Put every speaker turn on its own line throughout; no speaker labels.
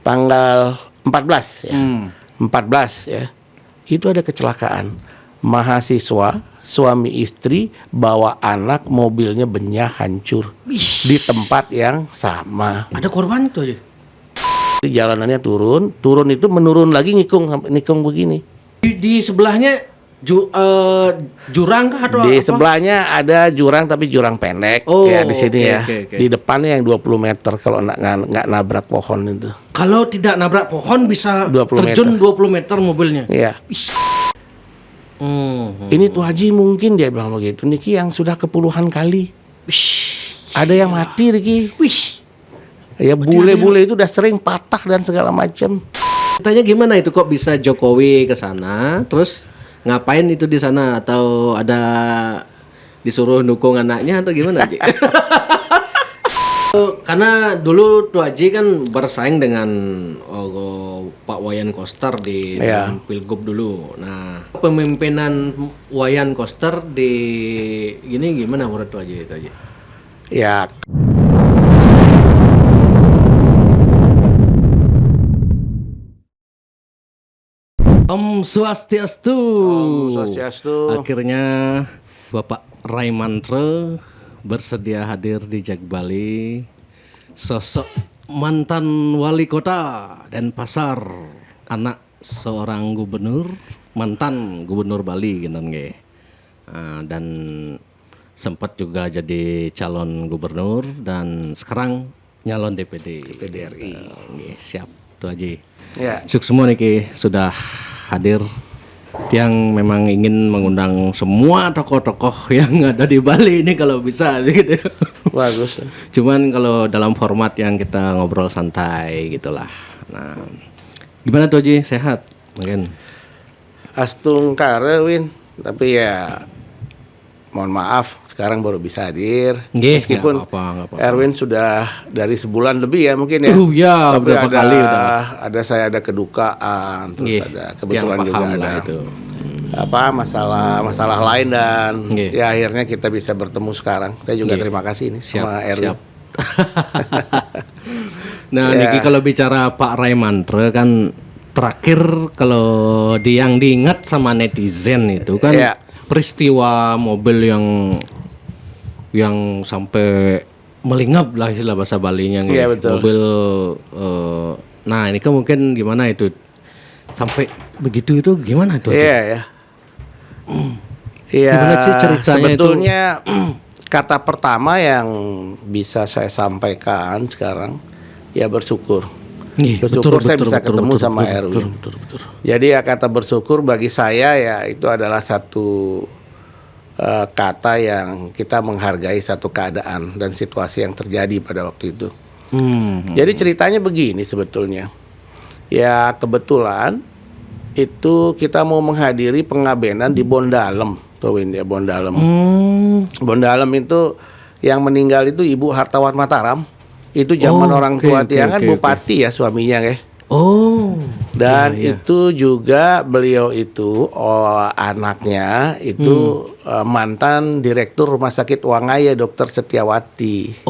tanggal 14 ya. 14 ya. Itu ada kecelakaan. Mahasiswa, suami istri bawa anak, mobilnya benyah hancur di tempat yang sama.
Ada korban itu aja.
Di jalanannya turun itu menurun lagi nikung begini.
Di sebelahnya jurang kah atau
Di
apa?
sebelahnya ada jurang tapi jurang pendek ya di sini ya. Di depannya yang 20 meter kalau nggak nabrak pohon itu.
Kalau tidak nabrak pohon bisa
20
terjun 20 meter mobilnya.
Iya. Ini Tuh Haji mungkin dia bilang begitu. Niki yang sudah kepuluhan kali. Ada yang mati Niki. Ya bule-bule itu udah sering patah dan segala macam.
Tanya gimana itu kok bisa Jokowi ke sana, terus ngapain itu di sana, atau ada disuruh dukung anaknya atau gimana Ji? Karena dulu Tuh Haji kan bersaing dengan Pak Wayan Koster di dalam Pilgub dulu. Nah, pemimpinan Wayan Koster di gini gimana menurut Tuh Haji itu aja?
Ya.
Om Swastiastu.
Om Swastiastu.
Akhirnya Bapak Raimantre bersedia hadir di Jag Bali. Sosok mantan wali kota Denpasar, anak seorang gubernur, mantan gubernur Bali gitu nggih. Dan sempat juga jadi calon gubernur dan sekarang nyalon DPD
RI.
Siap Tuh Haji.
Ya.
Sukses semua nih sudah hadir, yang memang ingin mengundang semua tokoh-tokoh yang ada di Bali ini kalau bisa gitu.
Bagus.
Cuman kalau dalam format yang kita ngobrol santai gitulah. Nah, gimana Tuh Haji? Sehat mungkin?
Astung Karewin, tapi ya mohon maaf sekarang baru bisa hadir. Meskipun
nggak apa-apa.
Erwin sudah dari sebulan lebih ya mungkin ya.
Ya,
tapi
berapa kali udah.
Saya ada kedukaan, terus ada kebetulan juga ada
itu.
masalah lain dan ya akhirnya kita bisa bertemu sekarang. Saya juga terima kasih ini sama Erwin.
Nah, Niki kalau bicara Pak Raimantre kan terakhir kalau yang diingat sama netizen itu kan peristiwa mobil yang sampai melingap lah istilah bahasa Balinya
gitu. Betul.
Mobil nah ini kan mungkin gimana itu sampai begitu itu gimana tuh?
Iya.
Gimana sih ceritanya
sebetulnya kata pertama yang bisa saya sampaikan sekarang ya bersyukur. Bersyukur saya bisa ketemu sama Erwin. Jadi ya kata bersyukur bagi saya ya itu adalah satu kata yang kita menghargai satu keadaan dan situasi yang terjadi pada waktu itu. Jadi ceritanya begini sebetulnya. Ya kebetulan itu kita mau menghadiri pengabenan di Bondalem, tuh Win ya Bondalem. Bondalem itu yang meninggal itu Ibu Hartawan Mataram. Itu zaman orang tua Tiang kan bupati ya suaminya ya. Dan itu juga beliau itu anaknya itu mantan direktur Rumah Sakit Wangaya Dr. Setiawati.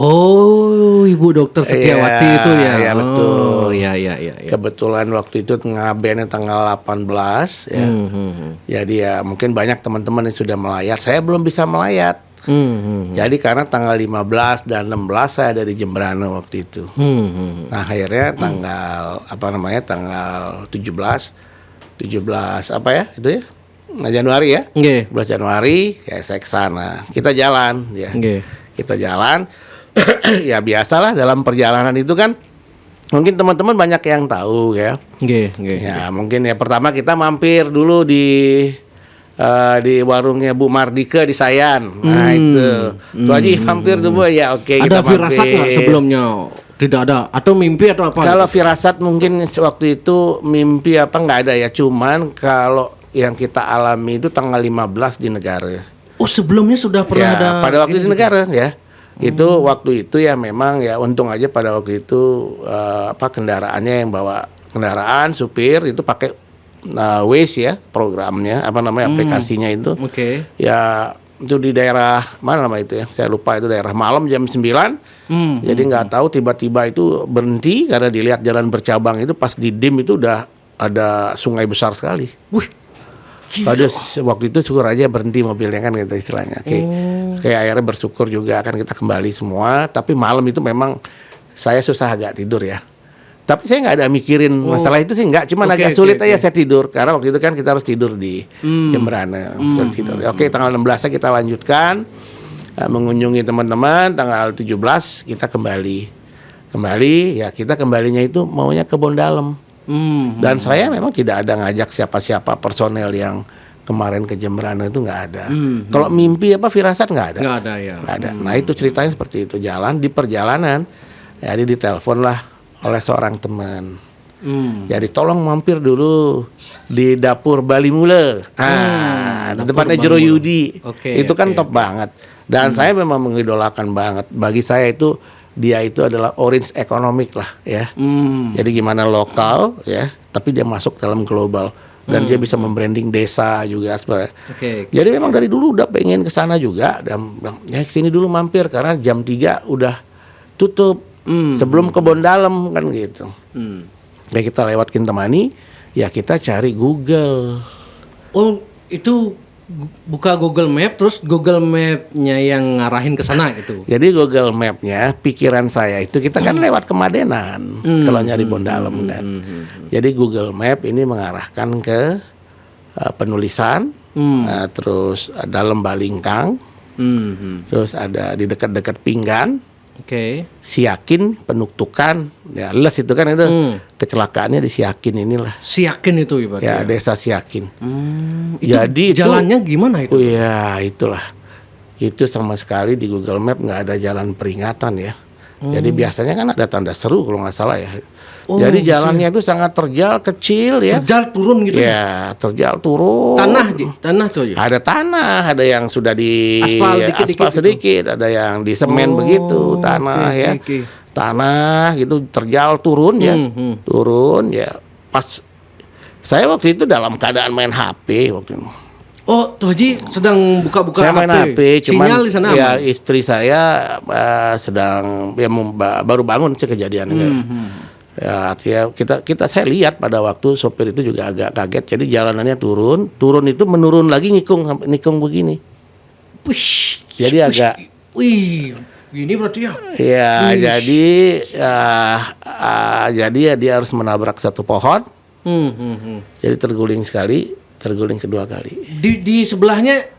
Ibu Dr. Setiawati itu ya.
Ya betul.
Iya.
Kebetulan waktu itu ngabennya tanggal 18 ya. Jadi ya mungkin banyak teman-teman yang sudah melayat. Saya belum bisa melayat. Jadi karena tanggal 15 dan 16 saya ada di Jembrana waktu itu. Nah akhirnya tanggal 17 apa ya itu ya? Nah Januari ya? 11 Januari ya saya ke sana. Kita jalan ya. Kita jalan. Ya biasalah dalam perjalanan itu kan mungkin teman-teman banyak yang tahu ya. Ya mungkin ya pertama kita mampir dulu di warungnya Bu Mardika di Sayan. Nah itu Tuh Haji hampir tuh Bu ya oke.
Ada firasat nggak sebelumnya? Tidak ada atau mimpi atau apa?
Kalau firasat mungkin waktu itu mimpi apa nggak ada ya. Cuman kalau yang kita alami itu tanggal 15 di negara.
Sebelumnya sudah pernah ada
pada waktu di negara ya. Itu waktu itu ya memang ya untung aja pada waktu itu kendaraannya yang bawa kendaraan supir itu pakai Waze ya programnya aplikasinya itu. Ya itu di daerah mana nama itu ya? Saya lupa itu daerah malam jam 9. Jadi nggak tahu tiba-tiba itu berhenti karena dilihat jalan bercabang itu pas di dim itu udah ada sungai besar sekali.
Wih.
Waduh, waktu itu syukur aja berhenti mobilnya kan gitu istilahnya. Kayak akhirnya bersyukur juga kan kita kembali semua. Tapi malam itu memang saya susah agak tidur ya. Tapi saya nggak ada mikirin masalah itu sih nggak. Cuman agak sulit aja saya tidur karena waktu itu kan kita harus tidur di Jemberana. Tidur. Oke, tanggal 16-nya kita lanjutkan mengunjungi teman-teman. Tanggal 17 kita kembali ya kita kembalinya itu maunya ke Bondalem. Dan saya memang tidak ada ngajak siapa-siapa personel yang kemarin ke Jemberana itu nggak ada. Kalau mimpi apa firasat nggak ada.
Nggak ada ya.
Nggak ada. Nah itu ceritanya seperti itu, jalan di perjalanan, jadi ditelepon lah oleh seorang teman. Jadi tolong mampir dulu di dapur Bali Mule. Di tempatnya Jero Yudi. Itu kan top banget. Dan saya memang mengidolakan banget. Bagi saya itu dia itu adalah orange economic lah ya. Jadi gimana lokal ya, tapi dia masuk dalam global dan dia bisa membranding desa juga sebenarnya. Jadi memang dari dulu udah pengen ke sana juga dan ya kesini dulu mampir karena jam 3 udah tutup sebelum ke Bondalem kan gitu. Ya kita lewat Kintamani, ya kita cari Google.
Oh itu buka Google Map terus Google Map-nya yang ngarahin ke sana gitu.
Jadi Google Map-nya pikiran saya itu kita kan lewat ke Madenan kalau nyari Bondalem kan. Jadi Google Map ini mengarahkan ke penulisan, terus ada Lembalingkang, terus ada di dekat-dekat Pinggan. Siakin, Penuktukan, ya les itu kan itu kecelakaannya di Siakin inilah.
Siakin itu ibaratnya.
Ya desa Siakin.
Jadi jalannya gimana itu?
Ya itulah. Itu sama sekali di Google Map nggak ada jalan peringatan ya. Jadi biasanya kan ada tanda seru kalau nggak salah ya. Jadi jalannya itu sangat terjal, kecil ya.
Terjal turun gitu.
Ya, terjal turun.
Tanah tuh aja.
Ada tanah, ada yang sudah di
aspal
sedikit, ada yang di semen begitu, tanah ya. Tanah gitu terjal turun ya. Turun ya. Pas saya waktu itu dalam keadaan main HP waktu itu.
Oh, Tuh Haji sedang buka-buka
saya main HP, cuman
sinyal di sana
ya aman? Istri saya sedang ya baru bangun sih kejadiannya. Ya artinya saya lihat pada waktu sopir itu juga agak kaget. Jadi jalanannya turun itu menurun lagi nikung begini.
Wih,
jadi agak
gini berarti ya.
Ya, jadi ya dia harus menabrak satu pohon. Jadi terguling kedua kali.
Di sebelahnya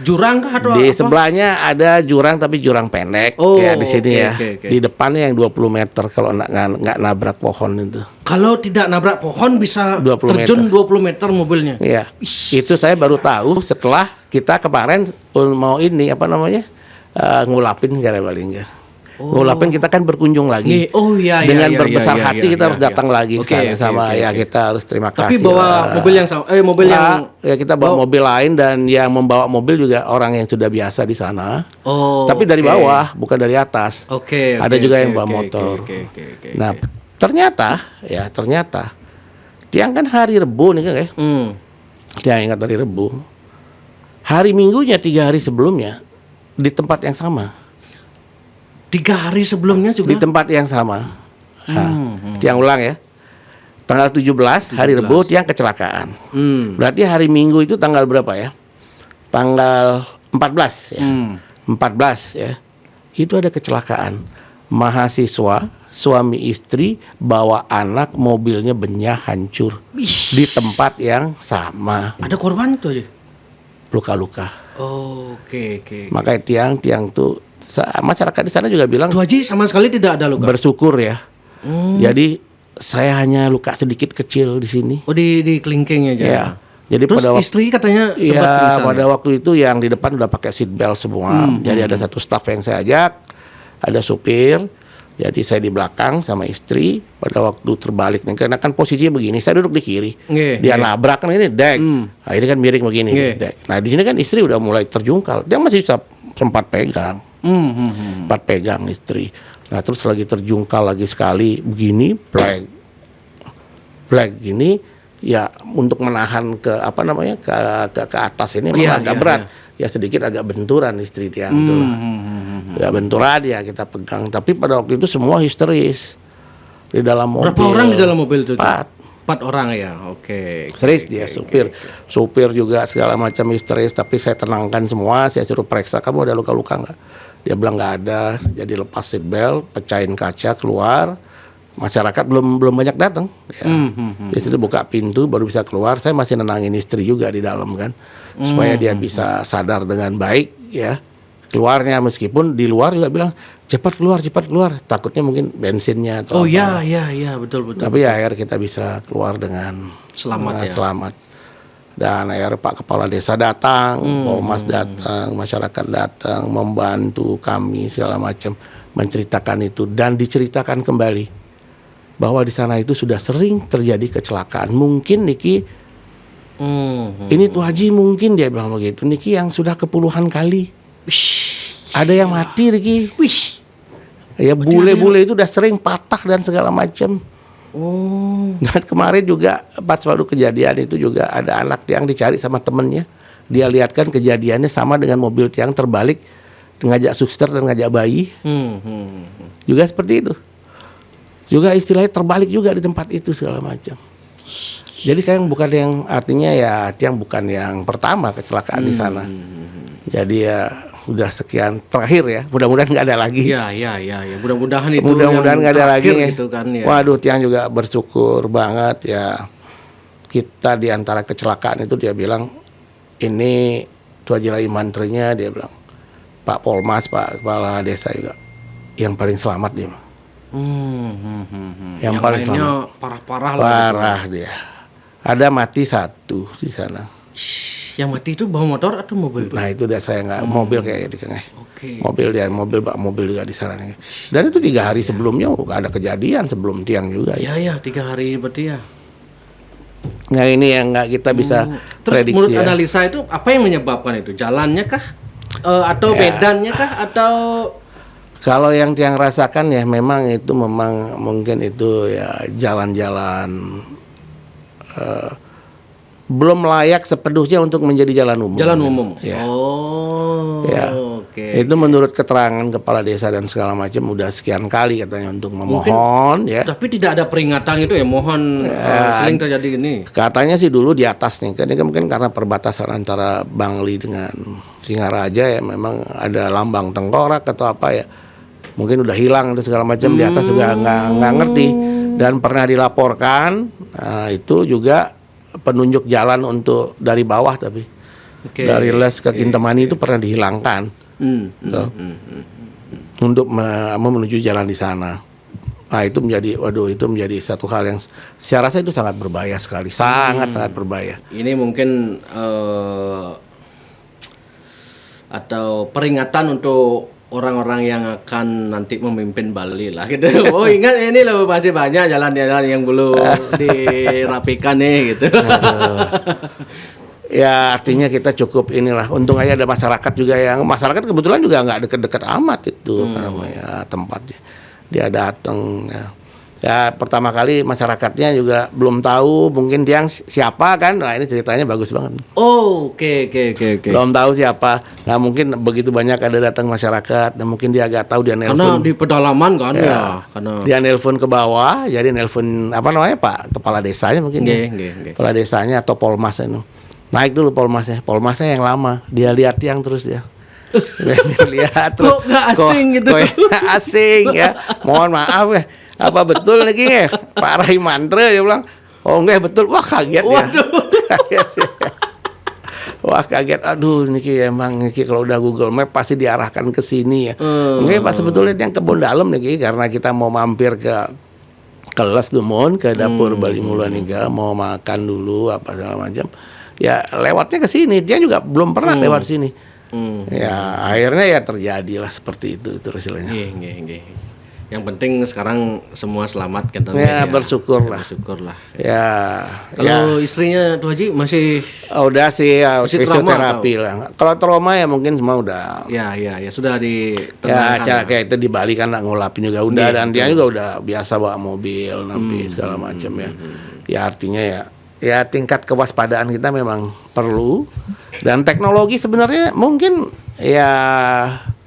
jurang kah atau
di sebelahnya ada jurang tapi jurang pendek ya di sini ya. Di depannya yang 20 meter kalau nggak nabrak pohon itu.
Kalau tidak nabrak pohon bisa terjun 20 meter mobilnya.
Iya. Itu saya baru tahu setelah kita kemarin mau ini apa namanya? Ngulapin cara Balingga. Ngulapin kita kan berkunjung lagi. Dengan berbesar hati kita harus datang lagi ke sana sama ya kita harus terima kasih.
Tapi bawa mobil yang sama
ya kita bawa mobil lain dan yang membawa mobil juga orang yang sudah biasa di sana. Tapi dari bawah bukan dari atas. Ada juga yang bawa motor. Nah, ternyata tiang kan hari Rebu nih kan ya. Tiang ingat hari Rebu. Hari Minggunya 3 hari sebelumnya di tempat yang sama.
3 hari sebelumnya juga
di tempat yang sama. Tiang ulang ya. Tanggal 17 hari Rebu tiang kecelakaan. Berarti hari Minggu itu tanggal berapa ya? Tanggal 14 ya. 14 ya. Itu ada kecelakaan. Mahasiswa, suami istri bawa anak, mobilnya benyah hancur. Di tempat yang sama.
Ada korban tuh aja.
Luka-luka.
Oke.
Makanya tiang tuh masyarakat di sana juga bilang
Tuh Haji sama sekali tidak ada luka.
Bersyukur ya. Jadi saya hanya luka sedikit kecil di sini.
Di kelingking aja.
Ya. Jadi
terus pada istri katanya sempat pingsan.
Pada waktu itu yang di depan udah pakai seat belt semua. Jadi ada satu staff yang saya ajak, ada supir. Jadi saya di belakang sama istri. Pada waktu terbalik nih, karena kan posisinya begini, saya duduk di kiri. Dia nabrak kan ini dek. Nah, ini kan miring begini. Dek. Nah di sini kan istri udah mulai terjungkal. Dia masih sempat pegang. Sempat pegang istri. Nah terus lagi terjungkal lagi sekali begini, flag gini, ya untuk menahan ke ke atas ini memang agak berat. Ya sedikit agak benturan istri tiang itu lah. Agak benturan ya kita pegang. Tapi pada waktu itu semua histeris di dalam mobil.
Berapa orang di dalam mobil itu?
4
orang ya. Oke.
Histeris dia supir. Supir juga segala macam histeris. Tapi saya tenangkan semua. Saya suruh periksa, kamu ada luka-luka nggak? Dia bilang nggak ada. Jadi lepas seat belt, pecahin kaca, keluar. Masyarakat belum banyak datang. Ya. Di situ buka pintu baru bisa keluar. Saya masih nenangin istri juga di dalam kan, supaya dia bisa sadar dengan baik ya. Keluarnya meskipun di luar juga bilang cepat keluar. Takutnya mungkin bensinnya atau
iya betul.
Tapi ya akhirnya kita bisa keluar dengan selamat. Dan akhirnya Pak Kepala Desa datang, Polmas datang, masyarakat datang membantu kami segala macam, menceritakan itu dan diceritakan kembali bahwa di sana itu sudah sering terjadi kecelakaan. Mungkin Niki ini Tuh Haji mungkin dia bilang begitu. Niki yang sudah kepuluhan kali. Ada yang mati Niki. Ya bule-bule itu udah sering patah dan segala macam. Dan kemarin juga pas waktu kejadian itu juga ada anak tiang dicari sama temennya. Dia lihatkan kejadiannya sama dengan mobil tiang terbalik, ngajak suster dan ngajak bayi. Juga seperti itu. Juga istilahnya terbalik juga di tempat itu segala macam. Jadi saya bukan yang artinya ya tiang bukan yang pertama kecelakaan di sana. Jadi ya udah sekian terakhir ya. Mudah-mudahan nggak ada lagi.
Ya. Mudah-mudahan itu.
Mudah-mudahan nggak ada lagi.
Gitu kan, ya.
Waduh, tiang juga bersyukur banget ya. Kita di antara kecelakaan itu dia bilang ini Tuh Haji Rai Mantrinya dia bilang Pak Polmas, Pak Kepala Desa juga yang paling selamat dia. Yang paling selamat.
Parah-parah lah.
Parah dia. Ada mati 1 di sana.
Yang mati itu bawa motor atau mobil?
Nah itu udah saya nggak mobil kayaknya di tengah.
Oke.
Mobil juga di sana nih. Dan itu 3 hari sebelumnya ada kejadian sebelum tiang juga ya.
Ya 3 hari berarti ya.
Nah ini yang nggak kita bisa
Terus
prediksi.
Menurut analisa itu apa yang menyebabkan itu? Jalannya kah? Atau medannya kah? Atau
kalau yang tiang rasakan ya memang mungkin itu ya jalan-jalan belum layak sepenuhnya untuk menjadi jalan umum.
Jalan umum.
Ya.
Ya. Oke.
Itu menurut keterangan kepala desa dan segala macam udah sekian kali katanya untuk memohon ya.
Tapi tidak ada peringatan itu ya, mohon sering terjadi ini.
Katanya sih dulu di atas nih, kan ini mungkin karena perbatasan antara Bangli dengan Singaraja ya, memang ada lambang tengkorak atau apa ya. Mungkin udah hilang dan segala macam di atas juga nggak ngerti dan pernah dilaporkan. Nah, itu juga penunjuk jalan untuk dari bawah tapi dari Les ke Kintamani itu pernah dihilangkan untuk menuju jalan di sana. Nah itu menjadi satu hal yang saya rasa itu sangat berbahaya sekali, sangat berbahaya.
Ini mungkin atau peringatan untuk orang-orang yang akan nanti memimpin Bali lah gitu. Oh ingat ini loh masih banyak jalan-jalan yang belum dirapikan nih gitu.
Ya artinya kita cukup inilah. Untung aja ada masyarakat juga yang kebetulan juga nggak deket-deket amat itu namanya tempatnya. Dia datang ya pertama kali masyarakatnya juga belum tahu mungkin dia siapa kan. Nah ini ceritanya bagus banget.
Oh oke.
Belum tahu siapa. Nah mungkin begitu banyak ada datang masyarakat dan mungkin dia agak tahu dia nelpon.
Karena di pedalaman kan ya. Karena
dia nelpon ke bawah, jadi nelpon Pak kepala desanya mungkin. Kepala desanya atau Polmas itu. Naik dulu Polmasnya yang lama. Dia lihat tiang terus ya. Lihat terus.
Kok nggak asing gitu?
Asing ya. Mohon maaf ya. Apa betul nih Pak Rai Mantra dia bilang. Oh enggak betul. Wah kaget ya. Wah kaget. Aduh Niki kalau udah Google Map pasti diarahkan ke sini ya. Enggak Pak sebetulnya yang kebun dalam Niki karena kita mau mampir ke Les Dumon ke dapur Bali Mulaniga mau makan dulu apa segala macam. Ya lewatnya ke sini. Dia juga belum pernah lewat sini. Ya akhirnya ya terjadilah seperti itu hasilnya.
Yang penting sekarang semua selamat kan
ya. Bersyukurlah. Ya.
Kalau istrinya Tuh Haji masih
udah sih ya, fisioterapi lah. Kalau trauma ya mungkin semua udah.
Ya sudah ditenangkan.
Ya kayak itu di Bali kan ngulapin juga udah dan dia juga udah biasa bawa mobil nanti segala macam ya. Ya artinya ya ya tingkat kewaspadaan kita memang perlu, dan teknologi sebenarnya mungkin ya,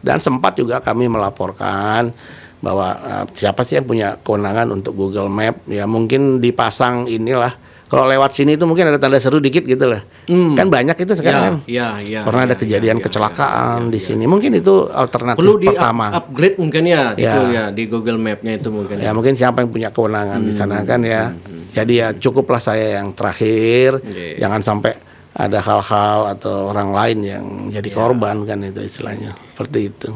dan sempat juga kami melaporkan bahwa siapa sih yang punya kewenangan untuk Google Map, ya mungkin dipasang inilah, kalau lewat sini itu mungkin ada tanda seru dikit gitu lah. Kan banyak itu sekarang. Pernah ada kejadian kecelakaan di sini. Mungkin itu alternatif
perlu
pertama.
Perlu di-upgrade mungkin ya, itu ya di Google Map-nya itu mungkin.
Ya mungkin siapa yang punya kewenangan di sana kan ya. Jadi ya cukuplah saya yang terakhir. Jangan sampai ada hal-hal atau orang lain yang jadi korban kan, itu istilahnya. Seperti itu.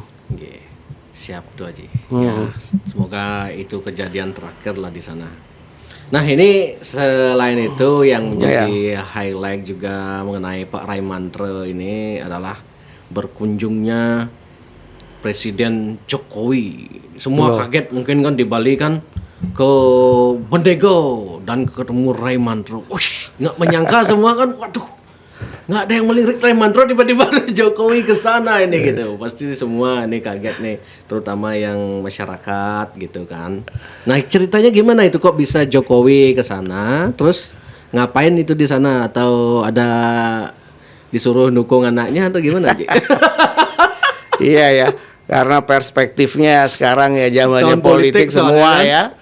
Siap tuh Haji. Ya, semoga itu kejadian terakhir lah di sana. Nah ini selain itu yang menjadi highlight juga mengenai Pak Raimantre ini adalah berkunjungnya Presiden Jokowi. Semua kaget mungkin kan di Bali kan, ke Bendego dan ketemu Raimantre. Wih, nggak menyangka semua kan, waduh, nggak ada yang melirik Raimantre, tiba-tiba Jokowi ke sana ini gitu. Pasti semua ini kaget nih, terutama yang masyarakat gitu kan. Nah, ceritanya gimana itu kok bisa Jokowi ke sana? Terus ngapain itu di sana, atau ada disuruh dukung anaknya atau gimana, Ji?
Iya ya, karena perspektifnya sekarang ya zamannya politik semua ya.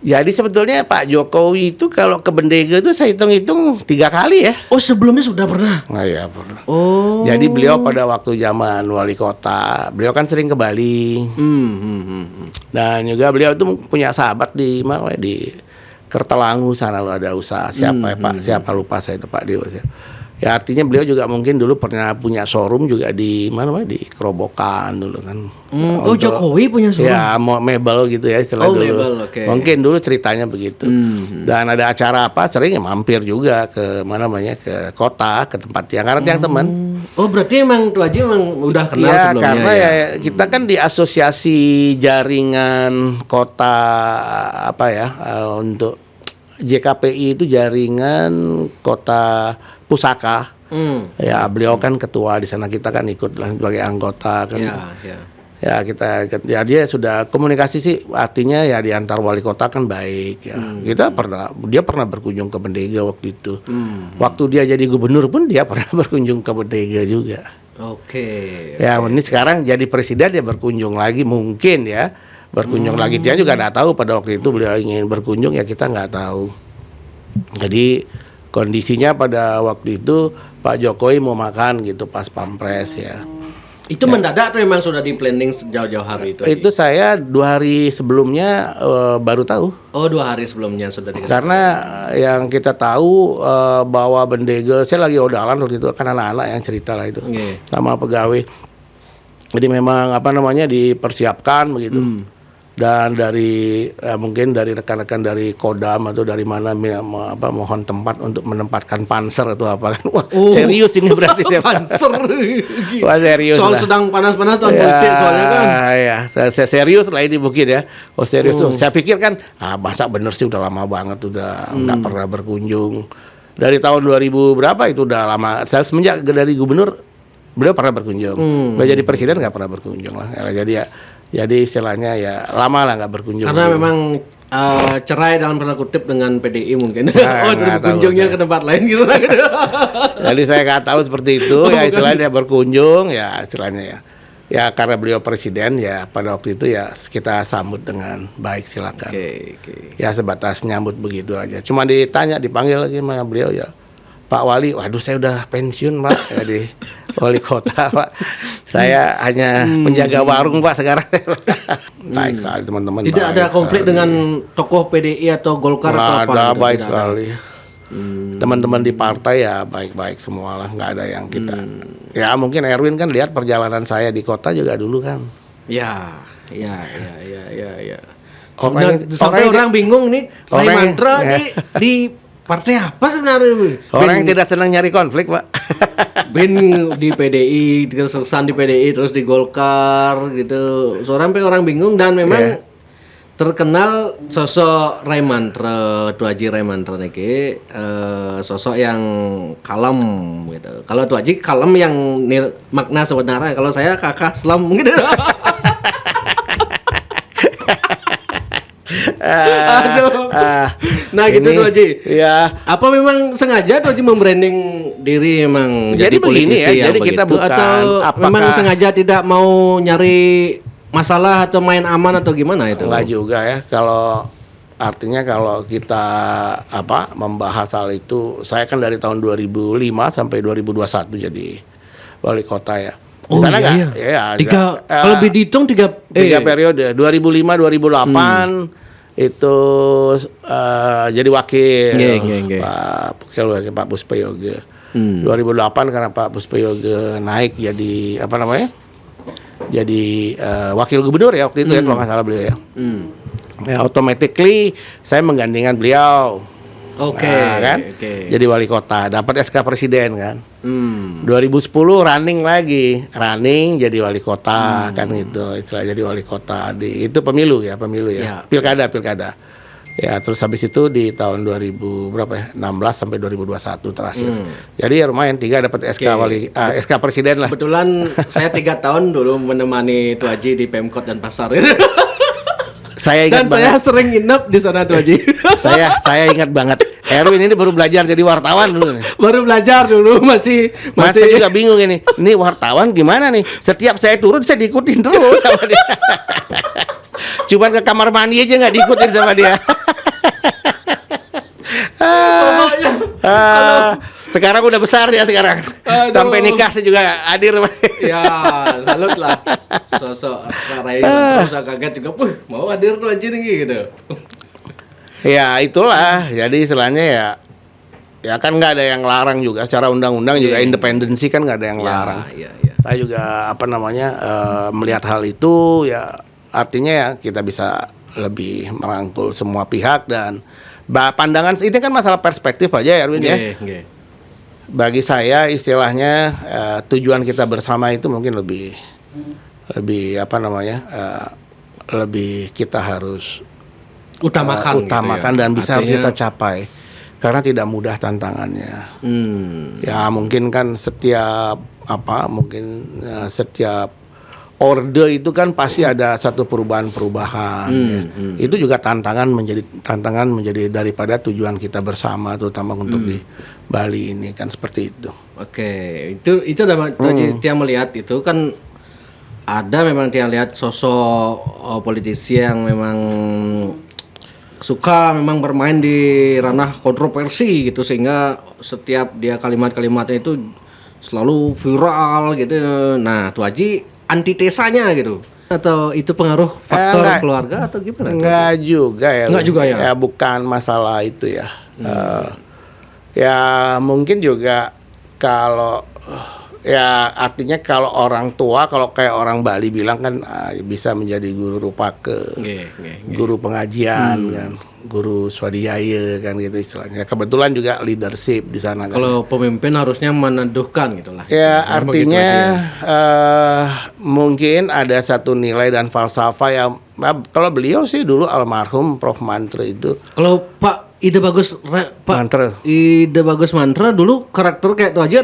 Jadi sebetulnya Pak Jokowi itu kalau ke Bendega itu saya hitung-hitung 3 kali ya.
Oh, sebelumnya sudah pernah?
Nah, ya pernah.
Oh.
Jadi beliau pada waktu zaman wali kota, beliau kan sering ke Bali. Dan juga beliau itu punya sahabat di mana, di Kertelangu sana loh, ada usaha. Siapa ya Pak? Siapa lupa saya itu Pak Dewa. Ya artinya beliau juga mungkin dulu pernah punya showroom juga di mana, di Kerobokan dulu kan.
Oh, Jokowi punya showroom?
Ya, mebel gitu ya istilah dulu.
Mebel, okay.
Mungkin dulu ceritanya begitu. Dan ada acara apa sering ya mampir juga ke mana namanya, ke kota, ke tempat karena tiang teman.
Oh, berarti emang tuh aja emang udah kenal
ya,
sebelumnya.
Karena ya kita kan di asosiasi jaringan kota apa ya, untuk JKPI itu jaringan kota pusaka. Ya beliau kan ketua di sana, kita kan ikut lah sebagai anggota kan. Ya kita ya, dia sudah komunikasi sih, artinya ya di antar wali kota kan baik ya. Dia pernah berkunjung ke Bendega waktu itu. Waktu dia jadi gubernur pun dia pernah berkunjung ke Bendega juga. Ya ini sekarang jadi presiden dia berkunjung lagi mungkin ya. Berkunjung lagi, dia juga nggak tahu pada waktu itu beliau ingin berkunjung, ya kita nggak tahu. Jadi kondisinya pada waktu itu Pak Jokowi mau makan gitu pas Pampres ya.
Itu mendadak atau memang sudah di planning jauh-jauh hari itu?
Itu saya 2 hari sebelumnya baru tahu.
Oh, 2 hari sebelumnya sudah dikasih.
Karena yang kita tahu bahwa Bendega, saya lagi odalan waktu itu kan, anak-anak yang cerita lah itu sama pegawai. Jadi memang apa namanya dipersiapkan begitu. Dan dari mungkin dari rekan-rekan dari Kodam atau dari mana mohon tempat untuk menempatkan panser atau apa kan. Wah, serius ini berarti saya
panser.
Wah, serius.
Soal sedang panas-panas tahun politik soalnya kan.
Ya, saya serius lah ini mungkin ya. Oh, serius tuh. Saya pikir kan masa bener sih, udah lama banget udah nggak pernah berkunjung. Dari tahun 2000 berapa itu udah lama. Saya semenjak dari gubernur beliau pernah berkunjung. Jadi presiden nggak pernah berkunjung lah. Jadi istilahnya ya lama lah nggak berkunjung.
Karena memang cerai dalam tanda kutip dengan PDI mungkin. Berkunjungnya ke tempat lain gitu.
Jadi saya nggak tahu seperti itu. Ya istilahnya berkunjung ya istilahnya ya. Ya karena beliau presiden ya pada waktu itu ya kita sambut dengan baik, silakan. Ya sebatas nyambut begitu aja. Cuma dipanggil lagi sama beliau ya. Pak Wali, waduh saya udah pensiun Pak, jadi wali kota Pak. Saya hanya penjaga warung Pak sekarang. Baik sekali teman-teman.
Tidak ada konflik dengan tokoh PDI atau Golkar atau apa?
Ada, baik sekali. Teman-teman di partai ya baik-baik semua lah, nggak ada yang kita. Ya mungkin Erwin kan lihat perjalanan saya di kota juga dulu kan.
Ya. Sampai orang bingung nih, Raimantre di partai apa sebenarnya?
Orang yang tidak senang nyari konflik, Pak.
Bin di PDI, terus-terusan di PDI, terus di Golkar gitu. Sampai orang bingung, dan memang terkenal sosok Raimantre, Tuh Haji Raimantre niki sosok yang kalem gitu. Kalau Tuh Haji kalem yang makna sebenarnya, kalau saya kakak selam gitu. Aduh. Nah gitu
ini,
tuh Haji.
Ya.
Apa memang sengaja tuh Haji membranding diri emang
Jadi
jadi
begini
politisi
ya,
yang
jadi kita
begitu?
bukan
Atau memang
apakah-
sengaja tidak mau nyari masalah atau main aman atau gimana itu?
Enggak juga ya. Kalau artinya kalau kita membahas hal itu, saya kan dari tahun 2005 sampai 2021 jadi wali kota ya. Di sana nggak? Ya,
kalau dihitung tiga
periode 2005 2008 itu jadi wakil Pak Puspayoga. 2008 karena Pak Puspayoga naik jadi jadi wakil gubernur ya waktu itu ya kalau nggak salah beliau ya. Ya automatically saya menggandingkan beliau. Jadi wali kota, dapat SK presiden kan. 2010 running jadi wali kota kan gitu, istilah jadi wali kota itu pemilu ya. Pilkada. Ya, terus habis itu di tahun 16 sampai 2021 terakhir. Jadi ya lumayan 3 dapat SK presiden lah.
Kebetulan saya 3 tahun dulu menemani Tuh Haji di Pemkot dan Pasar.
Saya ingat
saya sering nginep di sana Tuh Haji.
saya ingat banget. Erwin ini baru belajar jadi wartawan dulu nih.
Baru belajar dulu masih
Saya juga bingung ini. Ini wartawan gimana nih? Setiap saya turun saya diikutin terus sama dia. Cuman ke kamar mandi aja nggak diikutin sama dia. Sekarang udah besar ya sekarang. Aduh. Sampai nikah saya juga hadir.
Ya, salut lah. Sosok Rai terus kaget juga, mau hadir tuh aja nih gitu.
Ya itulah. Jadi istilahnya ya kan nggak ada yang larang juga. Secara undang-undang juga independensi kan nggak ada yang larang. Saya juga melihat hal itu ya artinya ya kita bisa lebih merangkul semua pihak dan pandangan ini kan masalah perspektif aja ya Erwin ya. Bagi saya istilahnya tujuan kita bersama itu mungkin lebih lebih kita harus utamakan gitu ya. Dan bisa harus kita capai karena tidak mudah tantangannya. Ya mungkin kan setiap orde itu kan pasti ada satu perubahan. Itu juga tantangan menjadi daripada tujuan kita bersama terutama untuk di Bali ini kan seperti itu.
Itu udah Tiang melihat itu kan ada memang Tiang lihat sosok politisi yang memang suka memang bermain di ranah kontroversi gitu sehingga setiap dia kalimat-kalimatnya itu selalu viral gitu. Nah, Tuh Haji antitesanya gitu. Atau itu pengaruh faktor keluarga atau gimana?
Enggak juga ya.
Ya
bukan masalah itu ya. Ya mungkin juga kalau ya artinya kalau orang tua kalau kayak orang Bali bilang kan bisa menjadi guru rupake, guru pengajian kan, guru swadhyaya kan gitu istilahnya. Kebetulan juga leadership di sana kan.
Kalau pemimpin harusnya meneduhkan gitulah.
Ya artinya mungkin ada satu nilai dan falsafah yang kalau beliau sih dulu almarhum Prof Mantra itu.
Kalau Pak Ide Bagus Mantra dulu karakter kayak Tuh Haji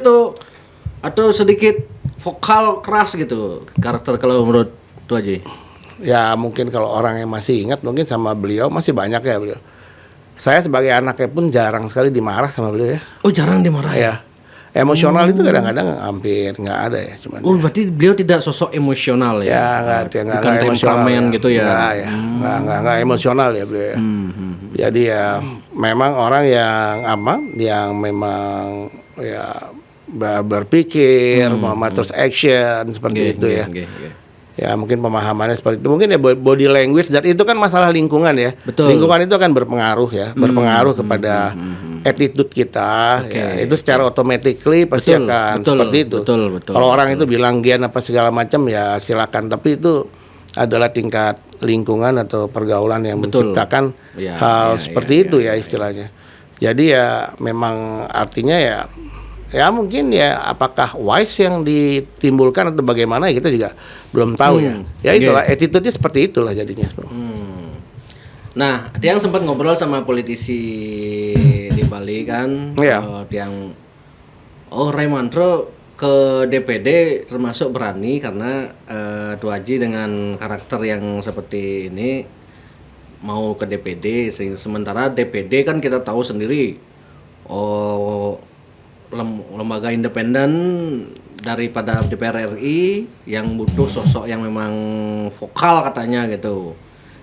atau sedikit vokal keras gitu karakter kalau menurut Tuh Haji?
Ya mungkin kalau orang yang masih ingat mungkin sama beliau masih banyak ya beliau. Saya sebagai anaknya pun jarang sekali dimarah sama beliau ya.
Oh jarang dimarah ya?
Emosional itu kadang-kadang hampir nggak ada ya cuman.
Oh berarti beliau tidak sosok emosional ya?
Ya nggak
temperamen gitu ya?
Nggak emosional ya beliau ya. Jadi ya memang orang yang memang ya berpikir, terus action seperti itu ya. Ya mungkin pemahamannya seperti itu. Mungkin ya body language dan itu kan masalah lingkungan ya.
Betul.
Lingkungan itu akan berpengaruh ya, berpengaruh kepada attitude kita. Ya, itu secara automatically pasti akan seperti itu.
Betul.
Kalau orang itu bilang gen apa segala macam ya silakan. Tapi itu adalah tingkat lingkungan atau pergaulan yang menciptakan hal seperti itu ya istilahnya. Jadi ya memang artinya ya mungkin ya apakah wise yang ditimbulkan atau bagaimana ya kita juga belum tahu ya. Ya itulah attitude-nya seperti itulah jadinya.
Nah, Tiang sempat ngobrol sama politisi di Bali kan. Tiang Rai Mantro ke DPD termasuk berani karena Tuh Haji dengan karakter yang seperti ini mau ke DPD, sementara DPD kan kita tahu sendiri lembaga independen daripada DPR RI yang butuh sosok yang memang vokal katanya gitu.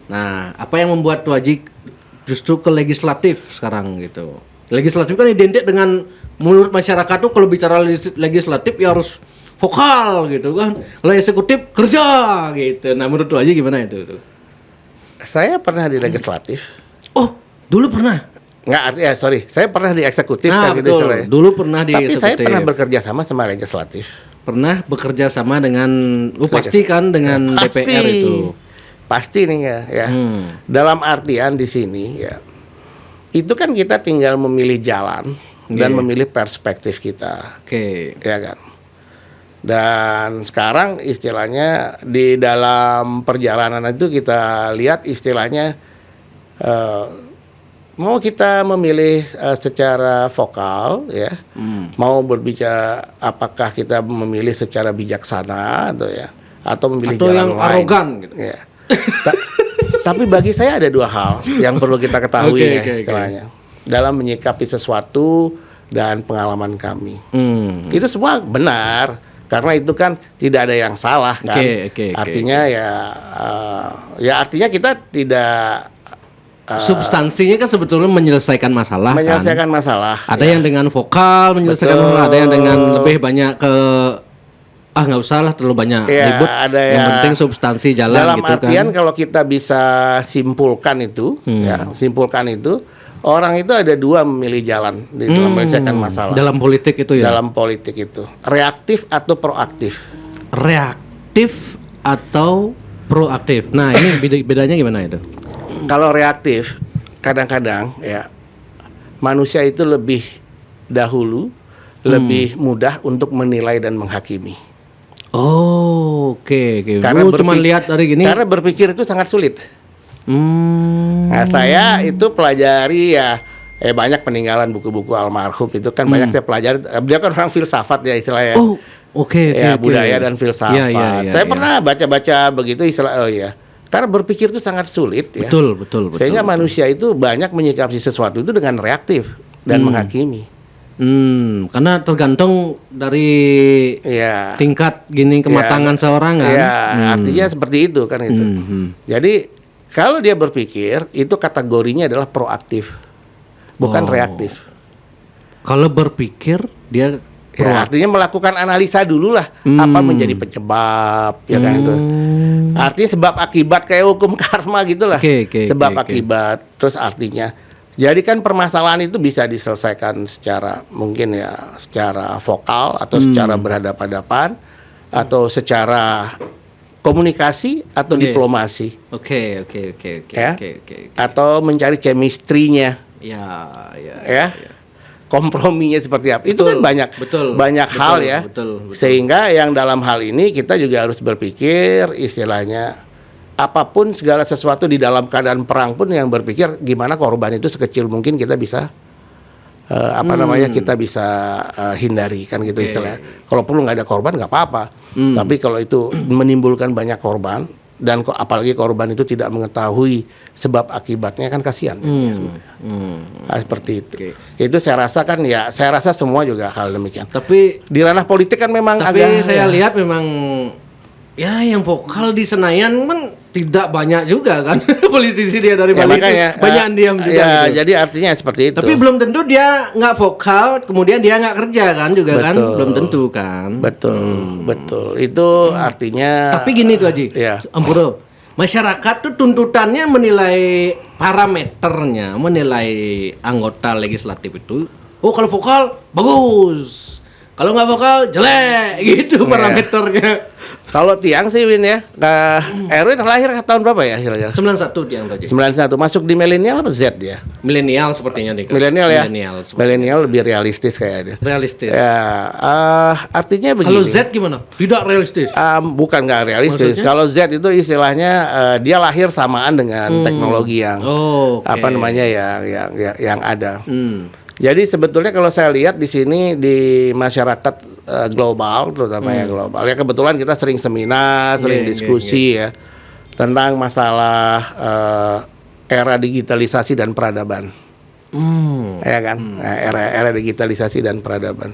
Nah, apa yang membuat Tuaji justru ke legislatif sekarang gitu? Legislatif kan identik dengan menurut masyarakat tuh kalau bicara legislatif ya harus vokal gitu kan. Kalau eksekutif kerja gitu. Nah, menurut Tuaji gimana itu?
Saya pernah di legislatif.
Oh, dulu pernah?
Saya pernah di eksekutif
gitu istilahnya. Dulu pernah di
Tapi
eksekutif.
saya pernah bekerja sama legislatif.
Pernah bekerja sama dengan pasti kan dengan DPR itu.
Pasti nih ya. Dalam artian di sini ya. Itu kan kita tinggal memilih jalan dan memilih perspektif kita. Ya kan. Dan sekarang istilahnya di dalam perjalanan itu kita lihat istilahnya mau kita memilih secara vokal ya, mau berbicara apakah kita memilih secara bijaksana atau memilih
atau
jalan
yang
lain.
Arogan gitu.
Ya. Tapi bagi saya ada dua hal yang perlu kita ketahui istilahnya dalam menyikapi sesuatu dan pengalaman kami. Itu semua benar karena itu kan tidak ada yang salah kan. Artinya ya artinya kita tidak
substansinya kan sebetulnya menyelesaikan masalah. Ada yang dengan vokal menyelesaikan masalah, ada yang dengan lebih banyak ke nggak usah lah terlalu banyak ribut. Yang penting substansi jalan
dalam
gitu kan.
Dalam artian kalau kita bisa simpulkan itu, orang itu ada dua memilih jalan di dalam menyelesaikan masalah.
Dalam politik itu ya.
Dalam politik itu, reaktif atau proaktif.
Reaktif atau proaktif. Nah ini bedanya gimana itu?
Kalau reaktif, kadang-kadang ya manusia itu lebih dahulu, lebih mudah untuk menilai dan menghakimi.
Oke. Karena cuma lihat dari gini.
Karena berpikir itu sangat sulit. Nah, saya itu pelajari ya banyak peninggalan buku-buku almarhum itu kan banyak saya pelajari. Dia kan orang filsafat ya istilahnya. Budaya dan filsafat. Saya pernah baca-baca begitu istilah. Karena berpikir itu sangat sulit ya.
Betul.
Sehingga manusia itu banyak menyikapi sesuatu itu dengan reaktif dan menghakimi.
Karena tergantung dari tingkat kematangan seorang kan.
Artinya seperti itu kan itu. Jadi kalau dia berpikir itu kategorinya adalah proaktif, bukan reaktif.
Kalau berpikir dia
artinya melakukan analisa dulu lah apa menjadi penyebab ya kan itu. Artinya sebab akibat kayak hukum karma gitulah. Sebab akibat. Terus artinya jadi kan permasalahan itu bisa diselesaikan secara mungkin ya secara vokal atau secara berhadapan-hadapan atau secara komunikasi atau diplomasi.
Oke.
Atau mencari chemistry-nya.
Ya.
Komprominya seperti apa? Itu kan banyak hal ya.
Betul.
Sehingga yang dalam hal ini kita juga harus berpikir istilahnya apapun segala sesuatu di dalam keadaan perang pun yang berpikir gimana korban itu sekecil mungkin kita bisa kita bisa hindari kan gitu istilahnya. Kalau perlu nggak ada korban nggak apa-apa. Tapi kalau itu menimbulkan banyak korban dan apalagi korban itu tidak mengetahui sebab akibatnya kan kasihan. Seperti itu. Itu saya rasa semua juga hal demikian.
Tapi
di ranah politik kan memang
saya lihat memang ya yang vokal di Senayan kan tidak banyak juga kan politisi dia dari Bali banyak diam juga
jadi artinya seperti itu.
Tapi belum tentu dia nggak vokal kemudian dia nggak kerja kan juga kan belum tentu kan.
Betul itu artinya.
Tapi gini tuh Haji Ampuro, masyarakat tuh tuntutannya menilai parameternya, menilai anggota legislatif itu kalau vokal bagus, kalau nggak vokal jelek gitu parameternya.
Kalau Tiang sih Win ya, Erwin lahir tahun berapa ya kira-kira?
91 Tiang tadi.
91 masuk di milenial apa Z dia?
Milenial sepertinya deh.
Milenial ya. Milenial lebih realistis kayaknya.
Realistis.
Ya, artinya begini.
Kalau Z gimana? Tidak realistis.
Bukan nggak realistis. Kalau Z itu istilahnya dia lahir samaan dengan teknologi yang yang ada. Jadi sebetulnya kalau saya lihat di sini di masyarakat global, terutama yang global, ya kebetulan kita sering seminar, sering diskusi ya tentang masalah era digitalisasi dan peradaban. Ya kan? Nah, era digitalisasi dan peradaban.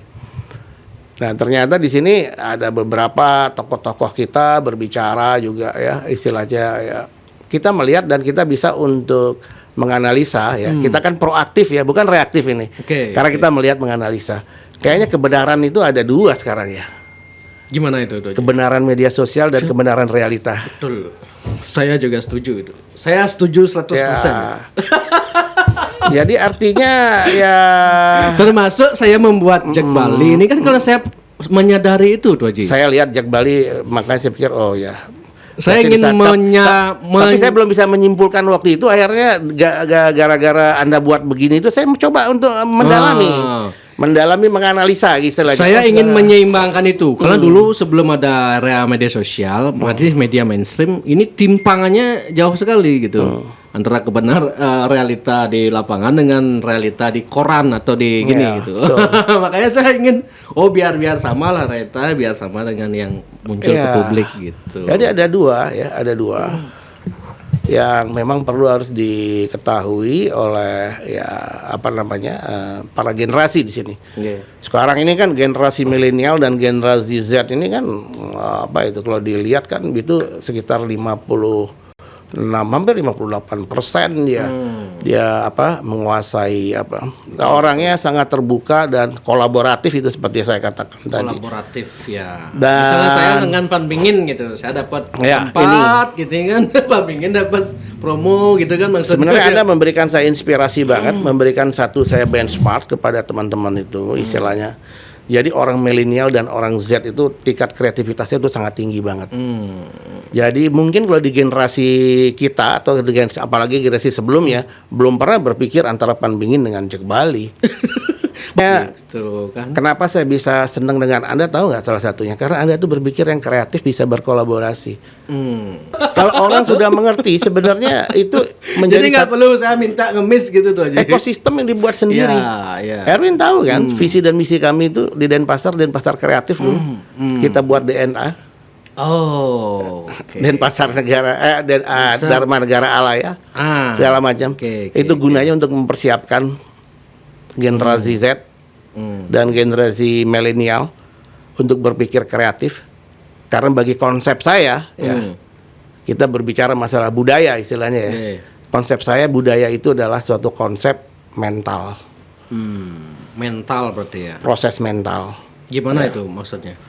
Nah, ternyata di sini ada beberapa tokoh-tokoh kita berbicara juga ya, istilahnya ya. Kita melihat dan kita bisa untuk menganalisa ya. Kita kan proaktif ya, bukan reaktif ini. Karena kita melihat menganalisa. Kayaknya kebenaran itu ada dua sekarang ya.
Gimana itu?
Kebenaran media sosial dan kebenaran realita.
Betul. Saya juga setuju itu. Saya setuju 100%.
Ya. Jadi artinya ya
termasuk saya membuat Jack Bali ini kan kalau saya menyadari itu Tuh Haji.
Saya lihat Jack Bali, makanya saya pikir oh ya.
Saya ingin
tapi saya belum bisa menyimpulkan waktu itu. Akhirnya gara-gara Anda buat begini itu saya mencoba untuk mendalami menganalisa istilahnya.
Saya ingin menyeimbangkan itu karena dulu sebelum ada era media sosial, media mainstream ini timpangannya jauh sekali gitu. Antara realita di lapangan dengan realita di koran atau di gini gitu. Makanya saya ingin biar sama lah realita, biar sama dengan yang muncul ke publik gitu.
Jadi ada dua yang memang harus diketahui oleh para generasi di sini. Sekarang ini kan generasi milenial dan generasi Z ini kan kalau dilihat kan itu sekitar hampir 58% dia menguasai orangnya sangat terbuka dan kolaboratif itu seperti saya katakan tadi.
Kolaboratif ya. Misalnya saya dengan Pan Bingin gitu, saya dapat gitu kan, Pan Bingin dapat promo gitu kan maksudnya.
Sebenarnya Anda memberikan saya inspirasi banget, memberikan saya benchmark kepada teman-teman itu istilahnya. Jadi orang milenial dan orang Z itu tingkat kreativitasnya itu sangat tinggi banget. Jadi mungkin kalau di generasi kita atau apalagi generasi sebelumnya belum pernah berpikir antara Pan Bingin dengan Jack Bali.
Gitu, kan?
Kenapa saya bisa senang dengan Anda tahu nggak salah satunya? Karena Anda tuh berpikir yang kreatif bisa berkolaborasi. Kalau orang sudah mengerti sebenarnya itu menjadi
jadi nggak perlu saya minta ngemis gitu tuh aja.
Ekosistem yang dibuat sendiri. Erwin tahu kan visi dan misi kami itu di Denpasar Kreatif dulu. Kita buat DNA. Denpasar Negara Dharma Negara Alaya segala macam. Itu gunanya untuk mempersiapkan generasi Z dan generasi milenial untuk berpikir kreatif. Karena bagi konsep saya kita berbicara masalah budaya istilahnya ya. Konsep saya budaya itu adalah suatu konsep mental.
Mental berarti ya.
Proses mental.
Gimana itu maksudnya?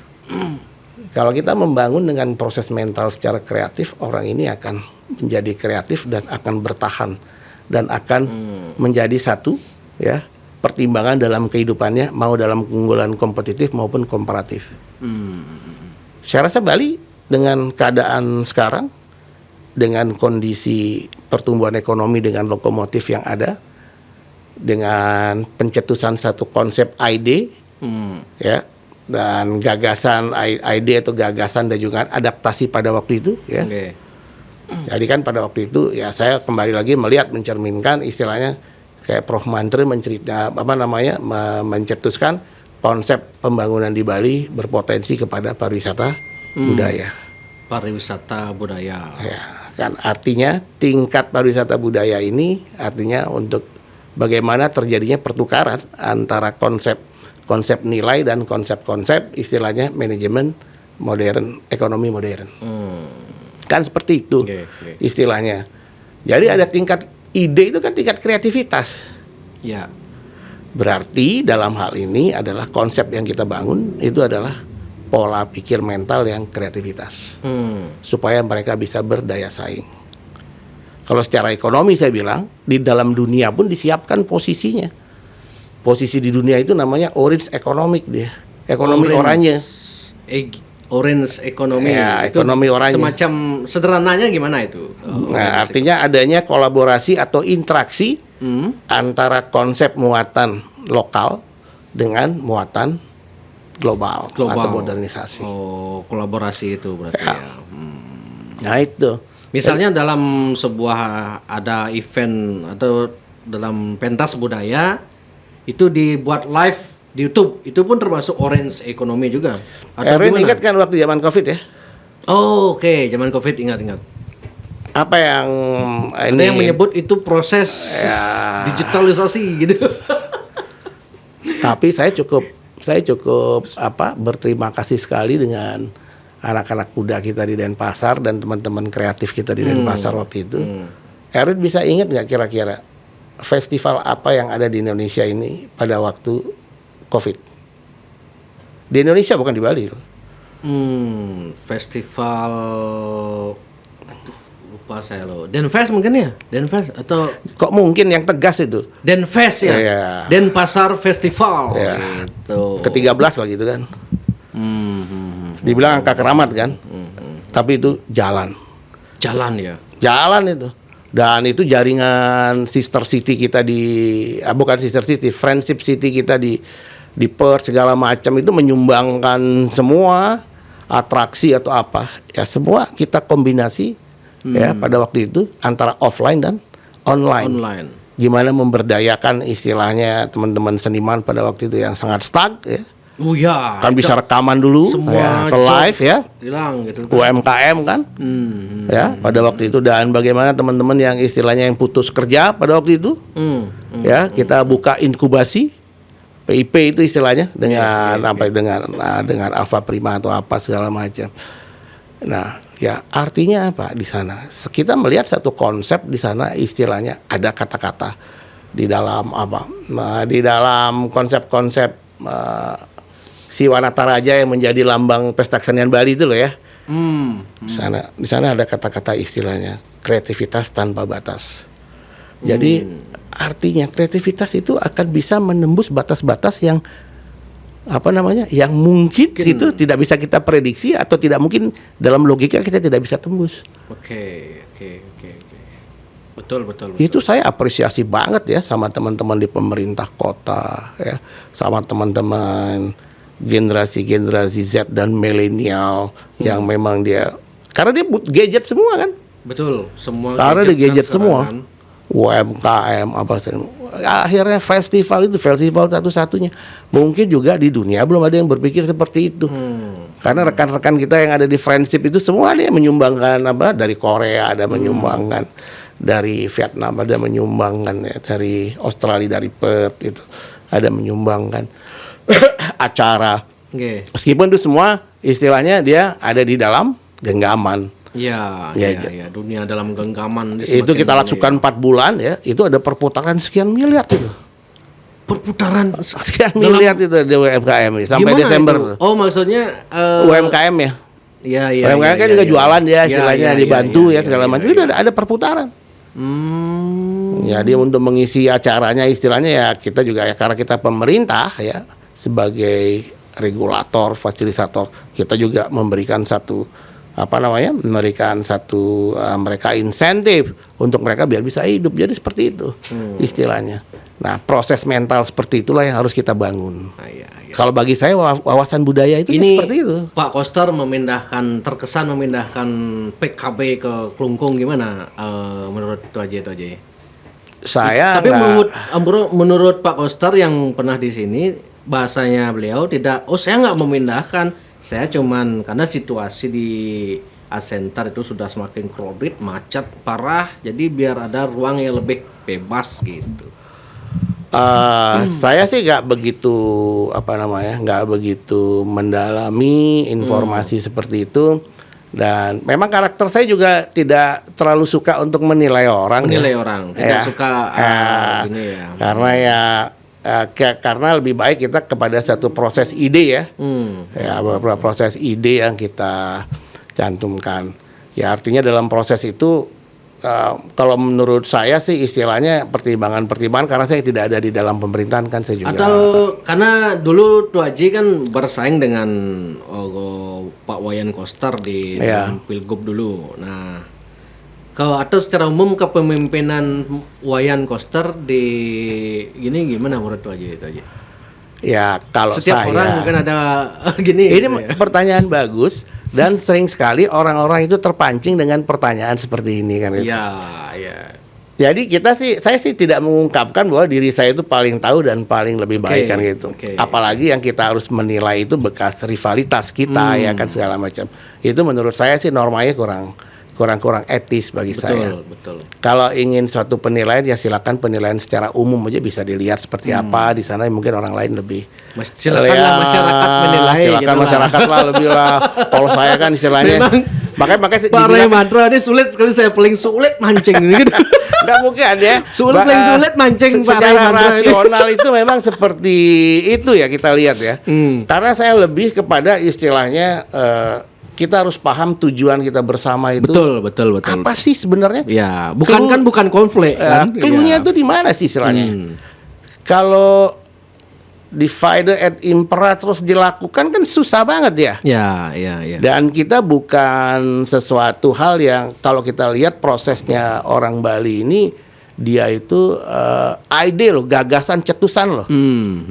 Kalau kita membangun dengan proses mental secara kreatif, orang ini akan menjadi kreatif dan akan bertahan dan akan menjadi satu pertimbangan dalam kehidupannya, mau dalam keunggulan kompetitif maupun komparatif. Saya rasa Bali dengan keadaan sekarang, dengan kondisi pertumbuhan ekonomi dengan lokomotif yang ada, dengan pencetusan satu konsep ide, dan gagasan ide atau gagasan dan juga adaptasi pada waktu itu, Jadi kan pada waktu itu saya kembali lagi mencerminkan istilahnya kayak Prof Mantri mencetuskan konsep pembangunan di Bali berpotensi kepada pariwisata budaya.
Pariwisata budaya.
Ya, kan artinya tingkat pariwisata budaya ini artinya untuk bagaimana terjadinya pertukaran antara konsep nilai dan konsep istilahnya manajemen modern, ekonomi modern. Kan seperti itu istilahnya. Jadi ada tingkat ide itu kan tingkat kreativitas.
Ya.
Berarti dalam hal ini adalah konsep yang kita bangun itu adalah pola pikir mental yang kreativitas. Supaya mereka bisa berdaya saing. Kalau secara ekonomi saya bilang di dalam dunia pun disiapkan posisinya. Posisi di dunia itu namanya orange economic dia. Ekonomi oranye.
Orange ekonomi.
Ya, ekonomi oranye.
Semacam sederhananya gimana itu?
Artinya adanya kolaborasi atau interaksi antara konsep muatan lokal dengan muatan global. Atau modernisasi.
Kolaborasi itu berarti ya.
Nah itu.
Misalnya dalam sebuah ada event atau dalam pentas budaya itu dibuat live di YouTube, itu pun termasuk orange ekonomi juga.
Erwin ingat kan waktu zaman COVID ya?
Oke, zaman COVID ingat.
apa yang
Ada yang menyebut itu proses digitalisasi gitu.
Tapi saya cukup berterima kasih sekali dengan anak-anak muda kita di Denpasar dan teman-teman kreatif kita di Denpasar waktu itu. Erwin bisa ingat nggak kira-kira festival apa yang ada di Indonesia ini pada waktu COVID? Di Indonesia, bukan di Bali loh.
Festival, aduh, lupa saya loh. Denfest mungkin ya? Denfest atau
Kok mungkin yang tegas itu?
Denfest ya?
Iya.
Denpasar Festival
Iya.
gitu.
Ke-13 lah gitu kan. Dibilang angka keramat kan. Tapi itu jalan itu. Dan itu jaringan sister city kita bukan sister city, friendship city kita di Perth segala macam itu menyumbangkan semua atraksi atau apa. Ya semua kita kombinasi ya pada waktu itu antara offline dan online. Gimana memberdayakan istilahnya teman-teman seniman pada waktu itu yang sangat stuck ya.
Oh ya.
Kan bisa rekaman dulu
semua
ya, atau live ya.
Hilang gitu.
UMKM kan. Ya, pada waktu itu dan bagaimana teman-teman yang istilahnya yang putus kerja pada waktu itu. Ya, kita buka inkubasi PIP itu istilahnya dengan dengan Alpha Prima atau apa segala macam. Nah, ya artinya apa di sana? Kita melihat satu konsep di sana istilahnya ada kata-kata di dalam apa? Di dalam konsep-konsep si Wanataraja yang menjadi lambang pesta kesenian Bali itu loh ya. Di sana ada kata-kata istilahnya kreativitas tanpa batas. Jadi artinya kreativitas itu akan bisa menembus batas-batas yang yang mungkin itu tidak bisa kita prediksi atau tidak mungkin dalam logika kita tidak bisa tembus.
Oke. Betul.
Itu saya apresiasi banget ya sama teman-teman di pemerintah kota ya, sama teman-teman generasi Z dan milenial yang memang karena dia gadget semua kan.
Betul, semua
karena dia gadget
kan
semua.
kan.
UMKM akhirnya festival itu festival satu-satunya mungkin juga di dunia belum ada yang berpikir seperti itu. Karena rekan-rekan kita yang ada di friendship itu semua ada yang menyumbangkan dari Korea ada menyumbangkan, dari Vietnam ada menyumbangkan ya, dari Australia dari Perth itu ada menyumbangkan acara. Meskipun itu semua istilahnya dia ada di dalam genggaman.
Ya, dunia dalam genggaman.
Itu kita lakukan 4 bulan ya, itu ada perputaran sekian miliar itu.
Perputaran
sekian miliar itu di UMKM sampai Desember.
Itu? Oh, maksudnya
UMKM ya.
Iya.
UMKM kan juga jualan ya, istilahnya dibantu segala macam. Itu ada perputaran. Ya dia untuk mengisi acaranya istilahnya ya kita juga ya karena kita pemerintah ya sebagai regulator, fasilitator, kita juga memberikan mereka insentif untuk mereka biar bisa hidup. Jadi seperti itu istilahnya. Nah, proses mental seperti itulah yang harus kita bangun. Kalau bagi saya wawasan budaya itu
ini
seperti itu.
Pak Koster terkesan memindahkan PKB ke Klungkung gimana menurut itu aja.
Saya
tapi menurut Pak Koster yang pernah di sini bahasanya beliau saya nggak memindahkan. Saya cuman karena situasi di Center itu sudah semakin crowded, macet parah, jadi biar ada ruang yang lebih bebas gitu.
Saya sih nggak begitu mendalami informasi seperti itu, dan memang karakter saya juga tidak terlalu suka untuk menilai orang. Tidak suka gini ya. Karena lebih baik kita kepada satu proses ide ya, beberapa proses ide yang kita cantumkan. Ya artinya dalam proses itu, kalau menurut saya sih istilahnya pertimbangan karena saya tidak ada di dalam pemerintahan kan saya juga.
Atau karena dulu Tuaji kan bersaing dengan Pak Wayan Koster di Pilgub dulu. Nah. Atau secara umum kepemimpinan Wayan Koster di gimana menurut itu aja? Ya kalau setiap orang mungkin ada gini.
Ini gitu pertanyaan bagus dan sering sekali orang-orang itu terpancing dengan pertanyaan seperti ini kan.
Iya.
Jadi saya sih tidak mengungkapkan bahwa diri saya itu paling tahu dan paling lebih baik kan gitu. Apalagi yang kita harus menilai itu bekas rivalitas kita ya kan segala macam. Itu menurut saya sih normanya kurang kurang etis bagi saya.
Betul.
Kalau ingin suatu penilaian ya silakan penilaian secara umum aja bisa dilihat seperti apa di sana, mungkin orang lain lebih.
Silakanlah masyarakat menilai.
Silakan
gitu
masyarakat lah lebih lah. Kalau saya kan istilahnya. Makanya
Pak Ray Mandra ini sulit sekali, saya paling sulit mancing gitu.
Nggak mungkin ya.
Paling sulit mancing Pak Ray
secara
Mandra
rasional itu memang seperti itu ya kita lihat ya. Karena saya lebih kepada istilahnya kita harus paham tujuan kita bersama itu.
Betul.
Apa sih sebenarnya?
Ya, bukan konflik kan.
Clue-nya itu di mana sih istilahnya? Kalau divide and impera terus dilakukan kan susah banget ya.
Ya.
Dan kita bukan sesuatu hal yang kalau kita lihat prosesnya orang Bali ini, dia itu ide loh, gagasan cetusan loh.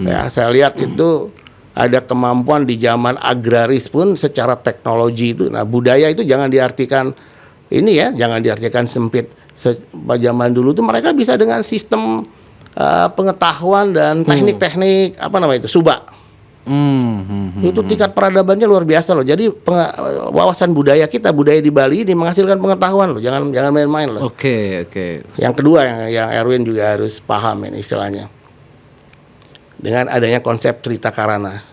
Ya, saya lihat itu ada kemampuan di zaman agraris pun secara teknologi itu. Nah, budaya itu jangan diartikan ini ya, jangan diartikan sempit. Zaman dulu tuh mereka bisa dengan sistem pengetahuan dan teknik-teknik apa namanya itu subak. Itu tingkat peradabannya luar biasa loh. Jadi wawasan budaya kita, budaya di Bali ini menghasilkan pengetahuan loh. Jangan main-main loh.
Oke.
Yang kedua yang Erwin juga harus paham ini istilahnya. Dengan adanya konsep Trita Karana.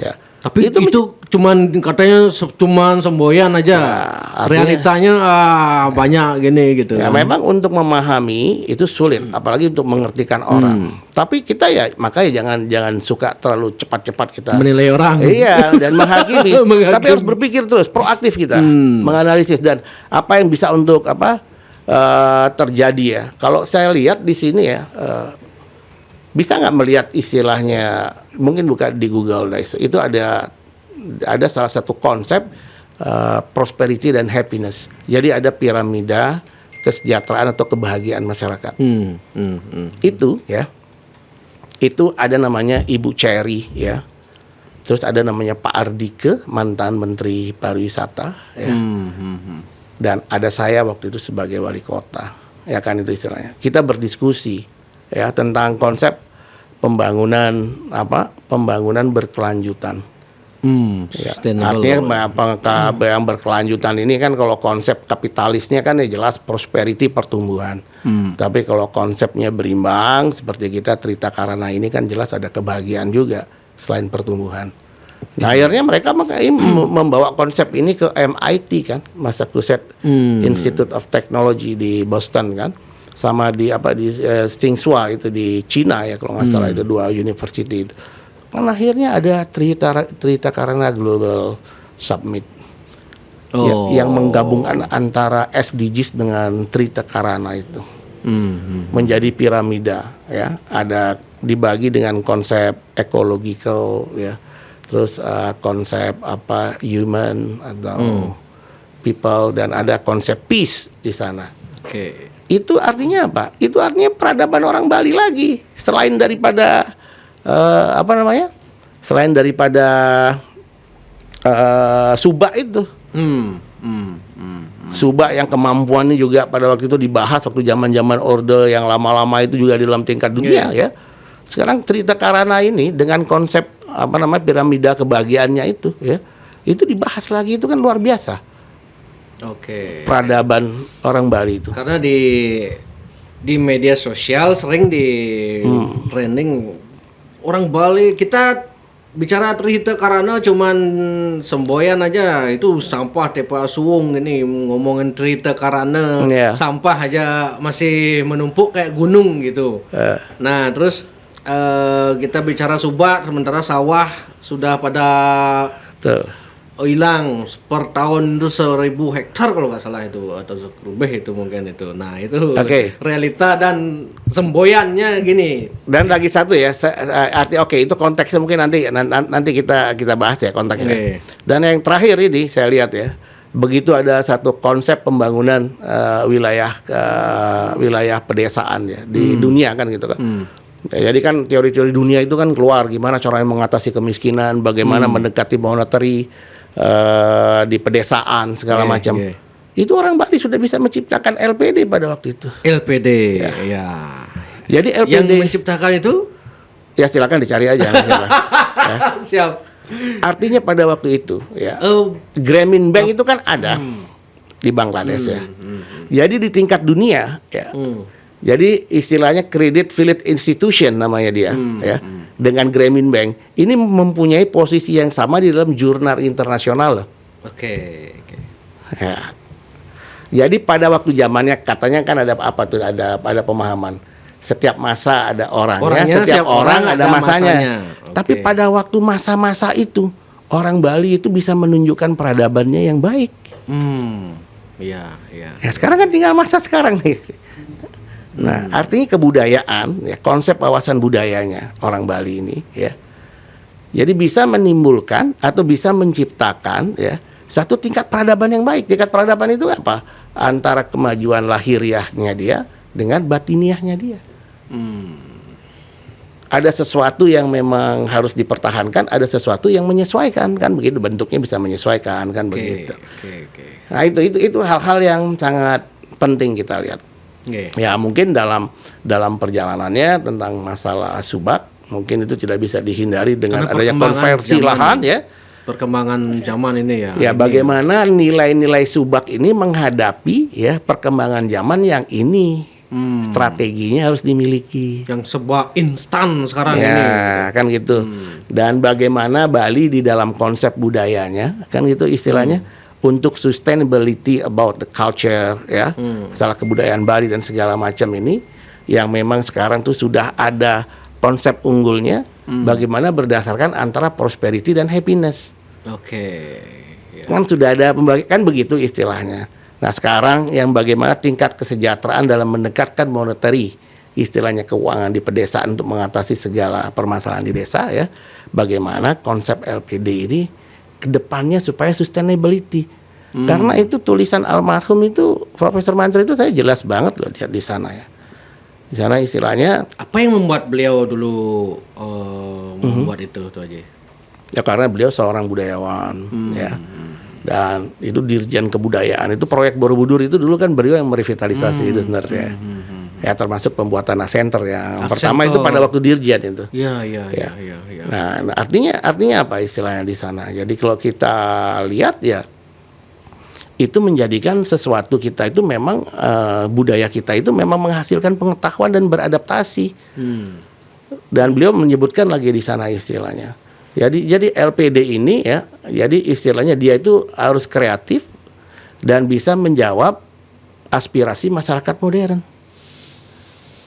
Ya.
Tapi itu cuman katanya cuman semboyan aja.
Nah,
realitanya banyak gini gitu.
Ya, memang untuk memahami itu sulit, apalagi untuk mengertikan orang. Tapi kita ya makanya jangan suka terlalu cepat-cepat kita
menilai orang.
Iya, dan menghakimi. Tapi harus berpikir terus, proaktif kita, menganalisis dan apa yang bisa untuk terjadi ya. Kalau saya lihat di sini ya. Bisa nggak melihat istilahnya, mungkin buka di Google guys, itu ada salah satu konsep prosperity dan happiness. Jadi ada piramida kesejahteraan atau kebahagiaan masyarakat. Itu ya, itu ada namanya Ibu Cherry ya, terus ada namanya Pak Ardike mantan Menteri Pariwisata ya, dan ada saya waktu itu sebagai wali kota ya kan, itu istilahnya. Kita berdiskusi ya tentang konsep pembangunan berkelanjutan. Ya, artinya yang berkelanjutan ini kan kalau konsep kapitalisnya kan ya jelas prosperity, pertumbuhan. Tapi kalau konsepnya berimbang seperti kita Trita Karana ini kan jelas ada kebahagiaan juga selain pertumbuhan. Nah, akhirnya mereka membawa konsep ini ke MIT kan, Massachusetts Institute of Technology di Boston kan. Sama di Tsinghua itu di Cina ya kalau nggak salah, itu dua university itu. Kan akhirnya ada Trita Karana Global Summit yang menggabungkan antara SDGs dengan Trita Karana itu menjadi piramida ya, ada dibagi dengan konsep ecological ya, terus konsep human atau people, dan ada konsep peace di sana. Itu artinya apa? Itu artinya peradaban orang Bali lagi. Selain daripada selain daripada subak itu. Subak yang kemampuannya juga pada waktu itu dibahas waktu zaman-zaman orde yang lama-lama itu juga di dalam tingkat dunia ya. Sekarang Trita Karana ini dengan konsep piramida kebahagiaannya itu ya. Itu dibahas lagi, itu kan luar biasa. Peradaban orang Bali itu.
Karena di media sosial sering di trending orang Bali, kita bicara Trita Karana cuman semboyan aja, itu sampah Tepa Suwung ini ngomongin Trita Karana, sampah aja masih menumpuk kayak gunung gitu. Nah, terus kita bicara subak, sementara sawah sudah pada hilang per tahun itu 1.000 hektar kalau nggak salah itu, atau lebih itu mungkin itu. Nah itu realita dan semboyannya gini. Dan
lagi satu ya, arti itu konteksnya mungkin nanti kita bahas ya konteksnya. Dan yang terakhir ini saya lihat ya, begitu ada satu konsep pembangunan wilayah pedesaan ya di dunia kan gitu kan. Jadi kan teori-teori dunia itu kan keluar gimana caranya mengatasi kemiskinan, bagaimana mendekati monetary di pedesaan segala macam. Itu orang Bali sudah bisa menciptakan LPD pada waktu itu.
LPD ya.
Jadi LPD
yang menciptakan itu
ya silakan dicari aja. Ya. Siap. Artinya pada waktu itu ya, Grameen Bank itu kan ada. di Bangladesh ya. Jadi di tingkat dunia ya. Jadi istilahnya Credit Village Institution namanya dia ya. Dengan Grameen Bank ini mempunyai posisi yang sama di dalam jurnal internasional loh.
Oke.
Ya. Jadi pada waktu zamannya katanya kan ada apa tuh, ada pemahaman setiap masa ada orangnya, setiap orang ada masanya.
Okay.
Tapi pada waktu masa-masa itu orang Bali itu bisa menunjukkan peradabannya yang baik.
Iya.
Ya sekarang kan tinggal masa sekarang nih. Nah, artinya kebudayaan, ya konsep wawasan budayanya orang Bali ini, ya. Jadi bisa menimbulkan atau bisa menciptakan, ya, satu tingkat peradaban yang baik. Tingkat peradaban itu apa? Antara kemajuan lahiriahnya dia dengan batiniahnya dia. Ada sesuatu yang memang harus dipertahankan, ada sesuatu yang menyesuaikan, kan begitu, bentuknya bisa menyesuaikan, kan begitu. Nah itu hal-hal yang sangat penting kita lihat. Ya mungkin dalam perjalanannya tentang masalah subak, mungkin itu tidak bisa dihindari dengan adanya konversi lahan ya.
Perkembangan zaman ini ya.
Ya bagaimana nilai-nilai subak ini menghadapi ya perkembangan zaman yang ini. Strateginya harus dimiliki.
Yang sebuah instan sekarang
ya,
ini.
Ya kan gitu. Dan bagaimana Bali di dalam konsep budayanya, kan gitu istilahnya, untuk sustainability about the culture ya, masalah kebudayaan Bali dan segala macam ini, yang memang sekarang tuh sudah ada konsep unggulnya, bagaimana berdasarkan antara prosperity dan happiness.
Ya.
Kan sudah ada pembagian, kan begitu istilahnya. Nah sekarang yang bagaimana tingkat kesejahteraan dalam mendekatkan monetary, istilahnya keuangan di pedesaan untuk mengatasi segala permasalahan di desa ya. Bagaimana konsep LPD ini kedepannya supaya sustainability. Karena itu tulisan almarhum itu Profesor Mantri itu saya jelas banget loh lihat di sana ya. Di sana istilahnya.
Apa yang membuat beliau dulu membuat itu tuh aja?
Ya karena beliau seorang budayawan ya. Dan itu Dirjen Kebudayaan, itu proyek Borobudur itu dulu kan beliau yang merevitalisasi itu sebenarnya. Ya termasuk pembuatan center yang pertama itu pada waktu Dirjen itu.
Iya.
Nah, artinya apa istilahnya di sana? Jadi kalau kita lihat ya itu menjadikan sesuatu kita itu memang budaya kita itu memang menghasilkan pengetahuan dan beradaptasi. Dan beliau menyebutkan lagi di sana istilahnya. Jadi LPD ini ya, jadi istilahnya dia itu harus kreatif dan bisa menjawab aspirasi masyarakat modern.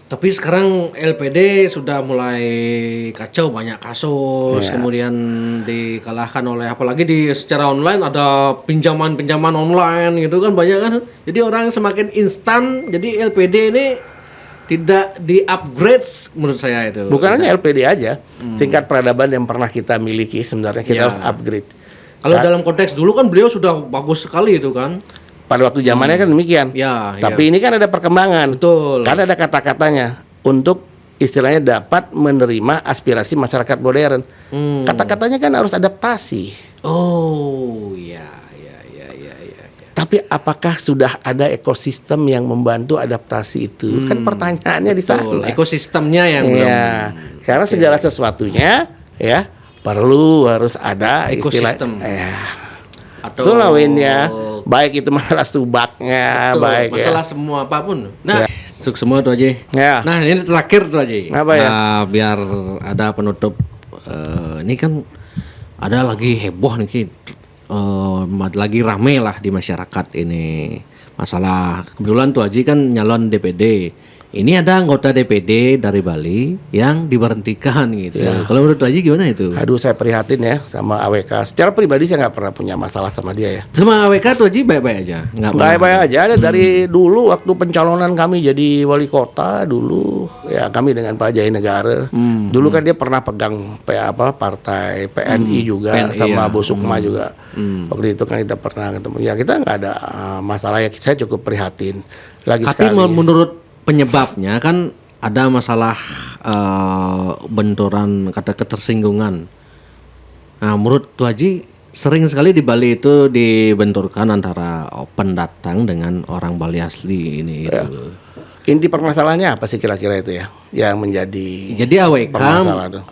Tapi sekarang LPD sudah mulai kacau, banyak kasus, kemudian dikalahkan oleh apalagi secara online ada pinjaman online gitu kan banyak kan. Jadi orang semakin instan, jadi LPD ini tidak di-upgrade menurut saya itu.
Bukan hanya LPD aja, tingkat peradaban yang pernah kita miliki sebenarnya kita harus upgrade.
Kalau dalam konteks dulu kan beliau sudah bagus sekali itu kan.
Pada waktu zamannya kan demikian. Tapi ini kan ada perkembangan.
Betul.
Karena ada kata-katanya untuk istilahnya dapat menerima aspirasi masyarakat modern. Kata-katanya kan harus adaptasi.
Oh, iya.
Tapi apakah sudah ada ekosistem yang membantu adaptasi itu? Kan pertanyaannya di sana.
Ekosistemnya yang belum.
Karena segala sesuatunya ya harus ada
ekosistem.
Atau itu lawinnya, baik itu masalah subaknya, baik
masalah semua apapun. Nah, semua tuh aja. Nah, ini terakhir tuh aja.
Apa ya?
Biar ada penutup. Ini kan ada lagi heboh nih. Lagi rame lah di masyarakat ini masalah kebetulan tuh Haji kan nyalon DPD. Ini ada anggota DPD dari Bali yang diberhentikan gitu. Kalau menurut Haji gimana itu?
Aduh saya prihatin ya sama AWK. Secara pribadi saya nggak pernah punya masalah sama dia ya.
Sama AWK tuh Haji baik-baik aja.
Baik-baik aja. Ada dari dulu waktu pencalonan kami jadi wali kota dulu ya kami dengan Pak Jaya Negara. Dulu kan dia pernah pegang partai PNI juga sama Bu Sukma juga. Waktu itu kan kita pernah ketemu. Ya kita nggak ada masalah ya. Saya cukup prihatin.
Tapi menurut penyebabnya kan ada masalah benturan kata ketersinggungan. Nah, menurut Tuh Haji sering sekali di Bali itu dibenturkan antara pendatang dengan orang Bali asli ini.
Ya. Inti permasalahannya apa sih kira-kira itu ya? Yang menjadi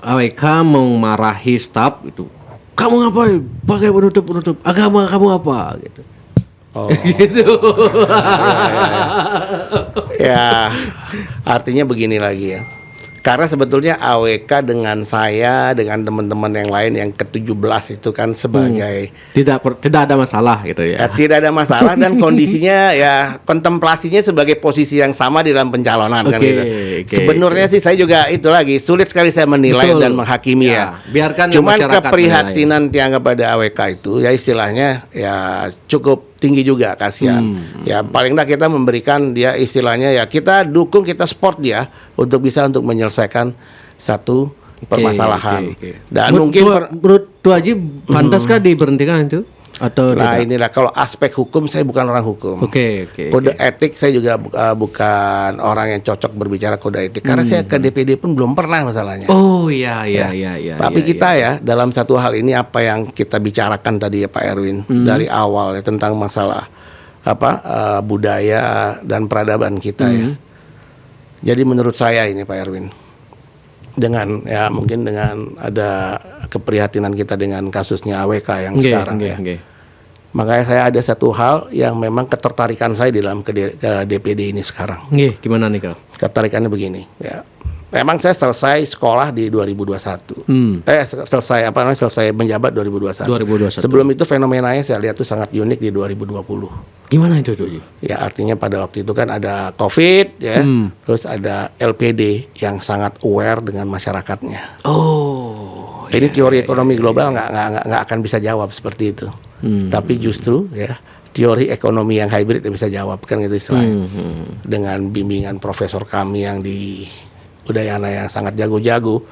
AWK memarahi staf itu. Kamu ngapain? Pakai penutup agama kamu apa gitu.
Oh.
Gitu.
Ya, artinya begini lagi ya. Karena sebetulnya AWK dengan saya, dengan teman-teman yang lain yang ke-17 itu kan sebagai
tidak ada masalah gitu ya.
tidak ada masalah dan kondisinya ya kontemplasinya sebagai posisi yang sama di dalam pencalonan kan gitu. Sebenarnya sih saya juga itu lagi sulit sekali saya menilai dan menghakimi ya.
Biarkan
cuman
masyarakat
keprihatinan yang kepada AWK itu ya istilahnya ya cukup tinggi juga, kasihan. Ya paling enggak kita memberikan dia istilahnya ya kita dukung, kita support dia untuk bisa untuk menyelesaikan satu permasalahan. Dan mungkin
menurut Tuh Haji pantaskah diberhentikan itu atau
nah
tidak?
inilah kalau aspek hukum saya bukan orang hukum. Kode etik saya juga bukan orang yang cocok berbicara kode etik karena saya ke DPD pun belum pernah masalahnya.
Oh iya.
Tapi kita ya dalam satu hal ini apa yang kita bicarakan tadi ya Pak Erwin dari awal ya tentang masalah budaya dan peradaban kita ya. Jadi menurut saya ini Pak Erwin dengan ya mungkin dengan ada keprihatinan kita dengan kasusnya AWK yang sekarang ya. Makanya saya ada satu hal yang memang ketertarikan saya di dalam ke DPD ini sekarang.
Gimana nih Kak?
Ketertarikannya begini ya. Memang saya selesai sekolah di 2021. Selesai menjabat 2021. Sebelum itu fenomenanya saya lihat itu sangat unik di 2020.
Gimana itu tuh?
Ya artinya pada waktu itu kan ada COVID ya, terus ada LPD yang sangat aware dengan masyarakatnya.
Oh.
Ini teori ekonomi global nggak akan bisa jawab seperti itu. Tapi justru ya teori ekonomi yang hybrid bisa jawab kan gitu istilahnya. Dengan bimbingan profesor kami yang di Udayana yang sangat jago-jago.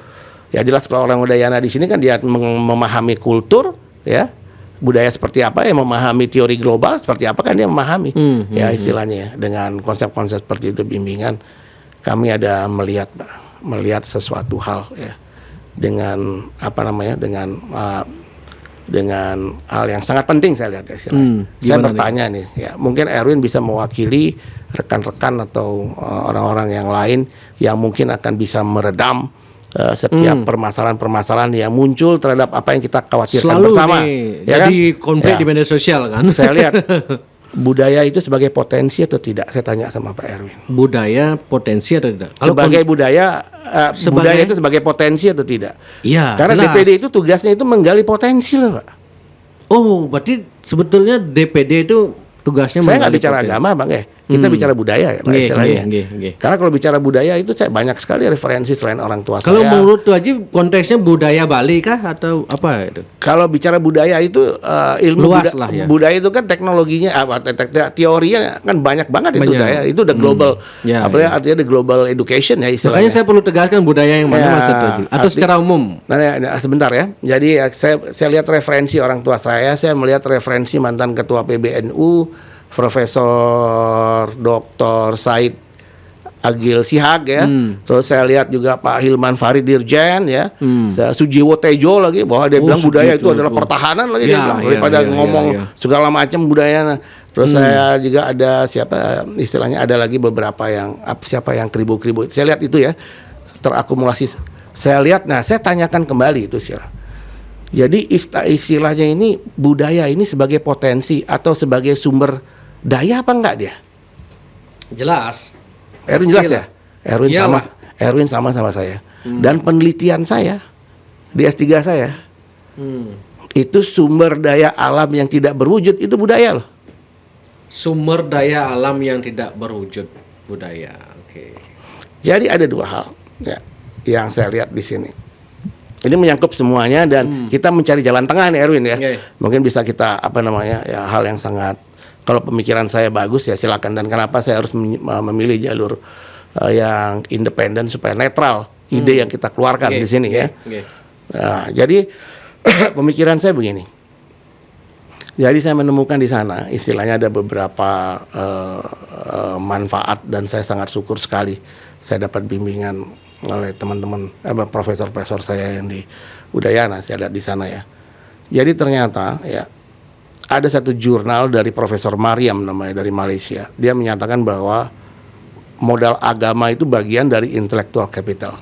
Ya jelas kalau orang Udayana di sini kan dia memahami kultur ya. Budaya seperti apa ya, memahami teori global seperti apa kan dia memahami. Ya istilahnya dengan konsep-konsep seperti itu bimbingan kami ada melihat sesuatu hal ya. Dengan dengan hal yang sangat penting saya lihat ya istilahnya. Saya bertanya nih ya, mungkin Erwin bisa mewakili rekan-rekan atau orang-orang yang lain yang mungkin akan bisa meredam setiap permasalahan-permasalahan yang muncul terhadap apa yang kita khawatirkan bersama.
Ya jadi konflik di media sosial kan.
Saya lihat budaya itu sebagai potensi atau tidak? Saya tanya sama Pak Erwin.
Budaya potensi atau tidak?
Sebagai budaya itu sebagai potensi atau tidak?
Iya.
Karena jelas. DPD itu tugasnya itu menggali potensi loh Pak.
Oh, berarti sebetulnya DPD itu tugasnya
saya nggak bicara agama Bang kita bicara budaya ya Pak istilahnya. Karena kalau bicara budaya itu saya banyak sekali referensi selain orang tua
kalau
saya.
Kalau menurut Tuh Haji konteksnya budaya Bali kah atau apa itu?
Kalau bicara budaya itu ilmu
luas lah ya.
Budaya itu kan teknologinya teorinya kan banyak banget itu budaya. Itu udah global. Apalagi artinya the global education ya istilahnya.
Makanya saya perlu tegaskan budaya yang mana maksud Tuh Haji atau secara umum.
Nah, sebentar ya. Jadi saya lihat referensi orang tua saya melihat referensi mantan ketua PBNU Profesor Dr. Said Agil Sihag ya. Terus saya lihat juga Pak Hilman Farid Dirjen ya. Sujiwo Tejo lagi bahwa dia bilang budaya itu adalah pertahanan lagi dia bilang daripada ngomong segala macam budaya. Terus saya juga ada istilahnya ada lagi beberapa yang siapa yang kribo-kribo. Saya lihat itu ya terakumulasi. Saya lihat saya tanyakan kembali itu istilah. Jadi istilahnya ini budaya ini sebagai potensi atau sebagai sumber daya apa enggak dia?
Jelas.
Erwin jelas ya? Erwin sama saya. Dan penelitian saya di S3 saya itu sumber daya alam yang tidak berwujud itu budaya loh.
Sumber daya alam yang tidak berwujud budaya. Oke.
Jadi ada dua hal ya, yang saya lihat di sini. Ini menyangkut semuanya dan kita mencari jalan tengah nih Erwin ya. Mungkin bisa kita hal yang sangat. Kalau pemikiran saya bagus ya silakan, dan kenapa saya harus memilih jalur yang independen supaya netral ide yang kita keluarkan di sini ya. Nah, jadi pemikiran saya begini. Jadi saya menemukan di sana istilahnya ada beberapa manfaat dan saya sangat syukur sekali saya dapat bimbingan oleh teman-teman profesor-profesor saya yang di Udayana, saya lihat di sana ya. Jadi ternyata ya ada satu jurnal dari Profesor Mariam namanya dari Malaysia. Dia menyatakan bahwa modal agama itu bagian dari intellectual capital.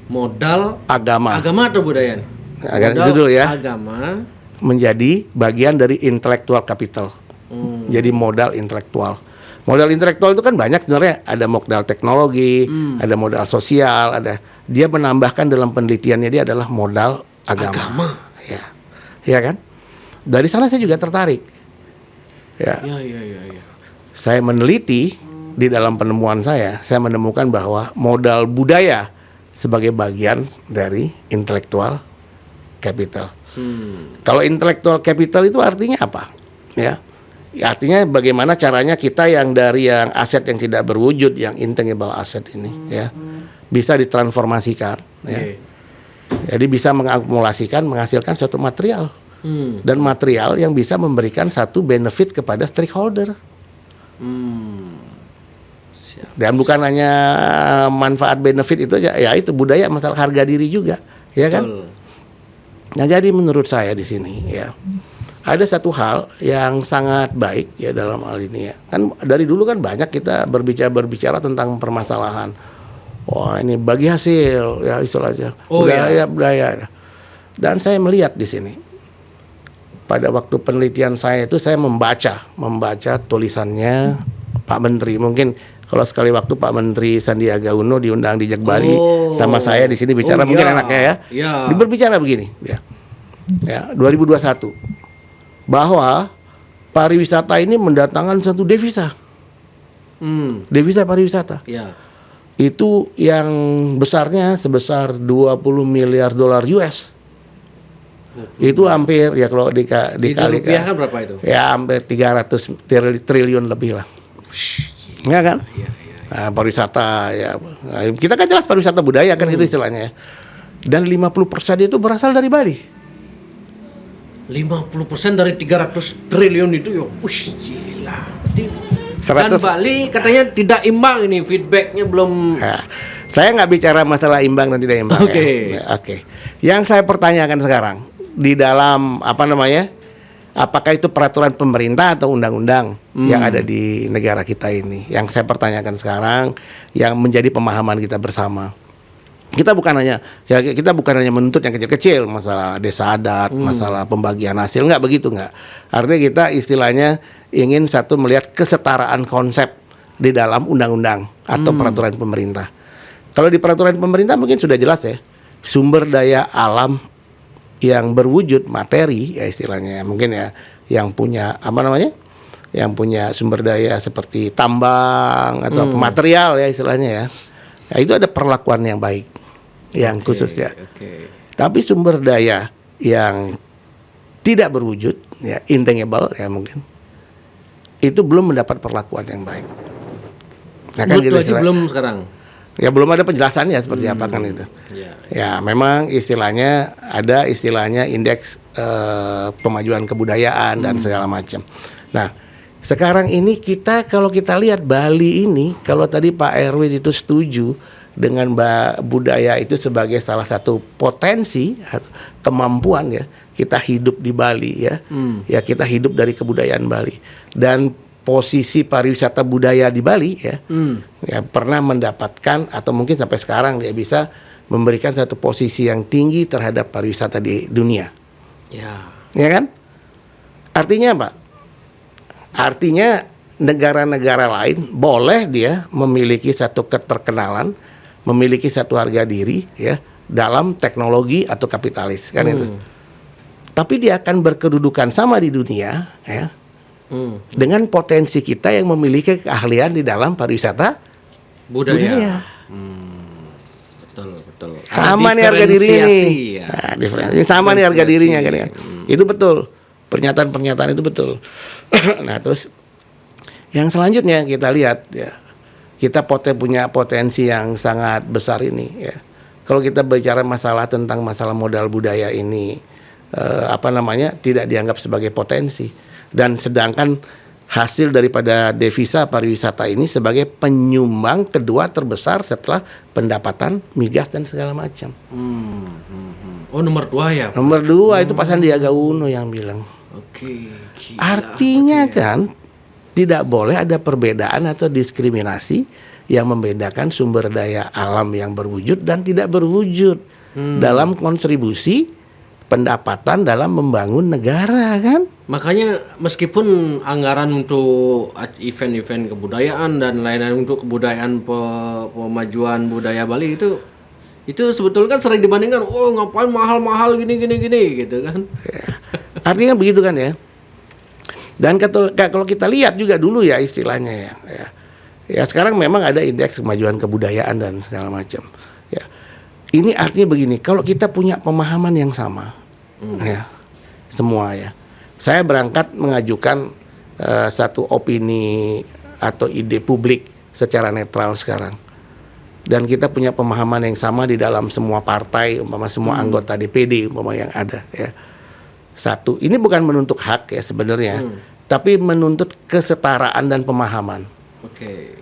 Modal
agama
atau budaya?
Modal itu dulu ya.
Agama
menjadi bagian dari intellectual capital. jadi modal intelektual. Modal intelektual itu kan banyak sebenarnya, ada modal teknologi, ada modal sosial, ada. Dia menambahkan dalam penelitiannya dia adalah modal agama. Ya kan? Dari sana saya juga tertarik. Ya. Saya meneliti di dalam penemuan saya menemukan bahwa modal budaya sebagai bagian dari intellectual capital. Kalau intellectual capital itu artinya apa? Ya, artinya bagaimana caranya kita yang dari yang aset yang tidak berwujud, yang intangible asset ini, ya, bisa ditransformasikan. Ya. Jadi bisa mengakumulasikan, menghasilkan suatu material. Dan material yang bisa memberikan satu benefit kepada stakeholder. Dan bukan hanya manfaat benefit itu aja, ya itu budaya, masalah harga diri juga, ya kan? Nah, jadi menurut saya di sini ya ada satu hal yang sangat baik ya dalam hal ini ya. Kan dari dulu kan banyak kita berbicara tentang permasalahan. Wah, ini bagi hasil ya istilahnya. Budaya. Dan saya melihat di sini pada waktu penelitian saya itu saya membaca tulisannya Pak Menteri. Mungkin kalau sekali waktu Pak Menteri Sandiaga Uno diundang di Jak Bali sama saya di sini bicara, mungkin enaknya ya. Berbicara begini ya 2021 bahwa pariwisata ini mendatangkan satu devisa. Devisa pariwisata. Itu yang besarnya sebesar 20 miliar dolar US. Itu hampir ya kalau dikali
rupiah kan berapa itu?
Ya hampir 300 triliun lebih lah. Ya kan? Nah, pariwisata ya. Nah, kita kan jelas pariwisata budaya kan itu istilahnya ya. Dan 50% itu berasal dari Bali.
50% dari 300 triliun itu ya, gila. Dan Bali katanya tidak imbang ini, feedbacknya belum.
Nah, saya nggak bicara masalah imbang dan tidak imbang. Oke. Yang saya pertanyakan sekarang di dalam apakah itu peraturan pemerintah atau undang-undang yang ada di negara kita ini? Yang saya pertanyakan sekarang, yang menjadi pemahaman kita bersama. Kita bukan hanya menuntut yang kecil-kecil, masalah desa adat, masalah pembagian hasil, nggak begitu, nggak. Artinya kita istilahnya ingin satu melihat kesetaraan konsep di dalam undang-undang atau peraturan pemerintah. Kalau di peraturan pemerintah mungkin sudah jelas ya, sumber daya alam yang berwujud materi ya istilahnya mungkin ya, yang punya yang punya sumber daya seperti tambang atau material ya istilahnya ya. Ya itu ada perlakuan yang baik, yang khusus ya. Tapi sumber daya yang tidak berwujud ya, intangible ya mungkin, itu belum mendapat perlakuan yang baik. Nah, kan gitu
belum sekarang.
Ya belum ada penjelasannya seperti apa kan itu. Ya memang istilahnya ada indeks pemajuan kebudayaan dan segala macam. Nah sekarang ini kalau kita lihat Bali ini, kalau tadi Pak Erwin itu setuju dengan budaya itu sebagai salah satu potensi kemampuan ya kita hidup di Bali ya. Ya kita hidup dari kebudayaan Bali dan posisi pariwisata budaya di Bali ya, ya pernah mendapatkan atau mungkin sampai sekarang dia bisa memberikan satu posisi yang tinggi terhadap pariwisata di dunia. Ya kan? Artinya apa? Artinya negara-negara lain boleh dia memiliki satu keterkenalan, memiliki satu harga diri ya dalam teknologi atau kapitalis kan itu. Tapi dia akan berkedudukan sama di dunia ya. Dengan potensi kita yang memiliki keahlian di dalam pariwisata budaya.
Betul.
Sama nih harga diri ini. Nah, sama nih harga dirinya kan. Itu betul. Pernyataan-pernyataan itu betul. Nah, terus yang selanjutnya kita lihat ya. Kita punya potensi yang sangat besar ini ya. Kalau kita bicara tentang masalah modal budaya ini tidak dianggap sebagai potensi. Dan sedangkan hasil daripada devisa pariwisata ini sebagai penyumbang kedua terbesar setelah pendapatan migas dan segala macam.
Oh nomor 2 ya?
Nomor 2 itu Pak Sandiaga Uno yang bilang. Artinya kan tidak boleh ada perbedaan atau diskriminasi yang membedakan sumber daya alam yang berwujud dan tidak berwujud dalam kontribusi pendapatan dalam membangun negara kan?
Makanya meskipun anggaran untuk event-event kebudayaan dan lain-lain untuk kebudayaan pemajuan budaya Bali itu sebetulnya kan sering dibandingkan, oh ngapain mahal-mahal gini gitu kan.
Artinya begitu kan ya. Dan kalau kita lihat juga dulu ya istilahnya ya. Ya sekarang memang ada indeks kemajuan kebudayaan dan segala macam. Ya. Ini artinya begini, kalau kita punya pemahaman yang sama, ya semua ya. Saya berangkat mengajukan satu opini atau ide publik secara netral sekarang. Dan kita punya pemahaman yang sama di dalam semua partai, umpama semua anggota DPD umpama yang ada ya. Satu, ini bukan menuntut hak ya sebenarnya, tapi menuntut kesetaraan dan pemahaman.
Oke.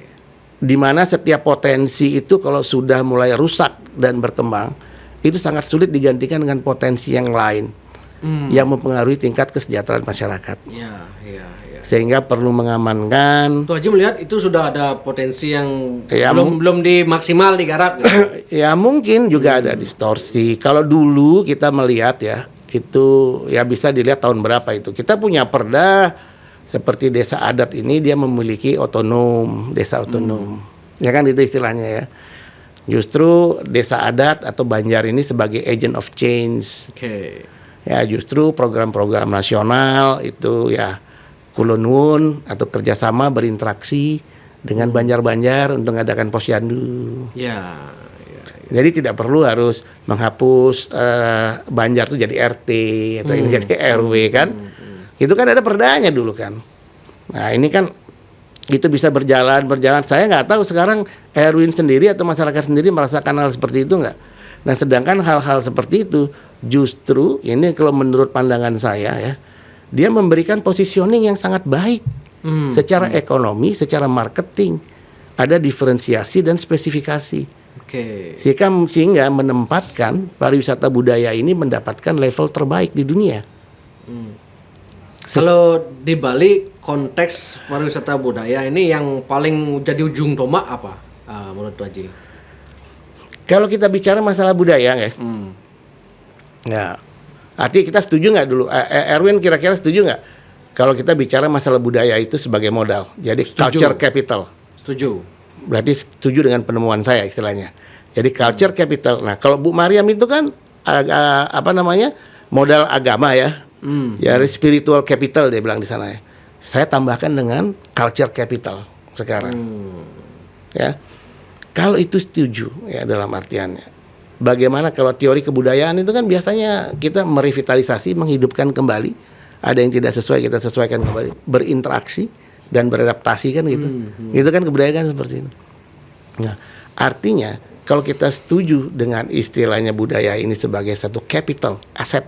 Di mana setiap potensi itu kalau sudah mulai rusak dan berkembang, itu sangat sulit digantikan dengan potensi yang lain. Yang mempengaruhi tingkat kesejahteraan masyarakat.
Ya.
Sehingga perlu mengamankan.
Tuh Haji melihat itu sudah ada potensi yang belum dimaksimal digarap. Gitu.
Ya mungkin juga ada distorsi. Kalau dulu kita melihat ya, itu ya bisa dilihat tahun berapa itu. Kita punya perda seperti desa adat ini dia memiliki desa otonom. Ya kan itu istilahnya ya. Justru desa adat atau Banjar ini sebagai agent of change.
Oke.
Ya justru program-program nasional itu ya kulonun atau kerjasama berinteraksi dengan Banjar-Banjar untuk mengadakan posyandu.
Ya.
Jadi tidak perlu harus menghapus Banjar itu jadi RT atau ini jadi RW kan. Itu kan ada perdanya dulu kan. Nah ini kan itu bisa berjalan. Saya nggak tahu sekarang Erwin sendiri atau masyarakat sendiri merasakan hal seperti itu nggak. Nah sedangkan hal-hal seperti itu justru ini kalau menurut pandangan saya ya, dia memberikan positioning yang sangat baik secara ekonomi, secara marketing, ada diferensiasi dan spesifikasi. Sehingga menempatkan pariwisata budaya ini mendapatkan level terbaik di dunia.
Kalau di Bali konteks pariwisata budaya ini yang paling jadi ujung tombak apa menurut Haji?
Kalau kita bicara masalah budaya ya, ya, artinya kita setuju nggak dulu? Erwin kira-kira setuju nggak? Kalau kita bicara masalah budaya itu sebagai modal, jadi culture capital.
Setuju.
Berarti setuju dengan penemuan saya istilahnya. Jadi culture capital. Nah kalau Bu Mariam itu kan modal agama ya, ya spiritual capital dia bilang di sana ya. Saya tambahkan dengan culture capital sekarang. Ya. Kalau itu setuju ya dalam artiannya. Bagaimana kalau teori kebudayaan itu kan biasanya kita merevitalisasi, menghidupkan kembali. Ada yang tidak sesuai kita sesuaikan kembali, berinteraksi dan beradaptasi kan gitu. Itu kan kebudayaan kan seperti itu. Nah, artinya kalau kita setuju dengan istilahnya budaya ini sebagai satu capital, aset.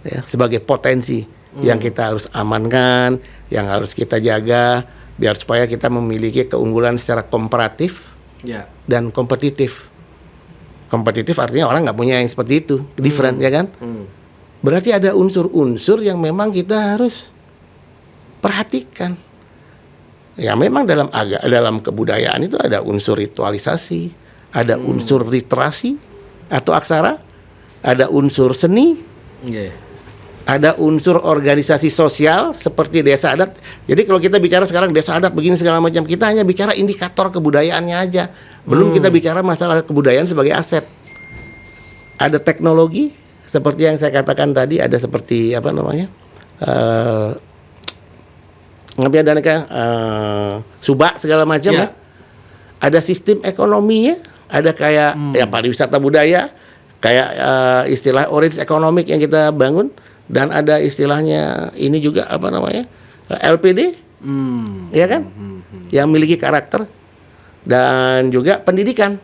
Ya, sebagai potensi yang kita harus amankan, yang harus kita jaga biar supaya kita memiliki keunggulan secara komparatif dan kompetitif. Kompetitif artinya orang nggak punya yang seperti itu, different ya kan? Berarti ada unsur-unsur yang memang kita harus perhatikan. Ya memang dalam kebudayaan itu ada unsur ritualisasi, ada unsur literasi atau aksara, ada unsur seni. Ada unsur organisasi sosial seperti desa adat. Jadi kalau kita bicara sekarang desa adat begini segala macam, kita hanya bicara indikator kebudayaannya aja. Belum kita bicara masalah kebudayaan sebagai aset. Ada teknologi seperti yang saya katakan tadi, ada seperti subak segala macam ya. Ada sistem ekonominya, ada kayak pariwisata budaya, kayak istilah orange economic yang kita bangun. Dan ada istilahnya ini juga LPD, ya kan, yang memiliki karakter dan juga pendidikan.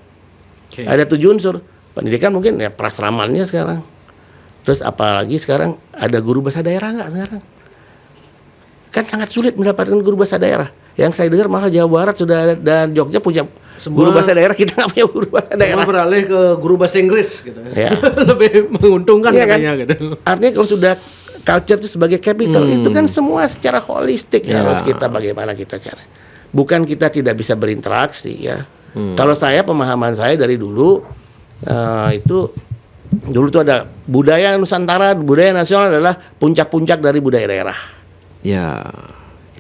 Ada 7 unsur. Pendidikan mungkin ya prasramannya sekarang. Terus apalagi sekarang ada guru bahasa daerah nggak sekarang? Kan sangat sulit mendapatkan guru bahasa daerah. Yang saya dengar malah Jawa Barat sudah dan Jogja punya guru bahasa daerah, kita nggak punya guru bahasa daerah.
Beralih ke guru bahasa Inggris gitu. Ya. Lebih menguntungkan
ya
katanya
kan?
Gitu.
Artinya kalau sudah culture itu sebagai capital, itu kan semua secara holistik harus kita bagaimana kita cara. Bukan kita tidak bisa berinteraksi ya. Kalau saya pemahaman saya dari dulu itu Dulu tuh ada budaya Nusantara, budaya nasional adalah puncak-puncak dari budaya daerah.
Ya.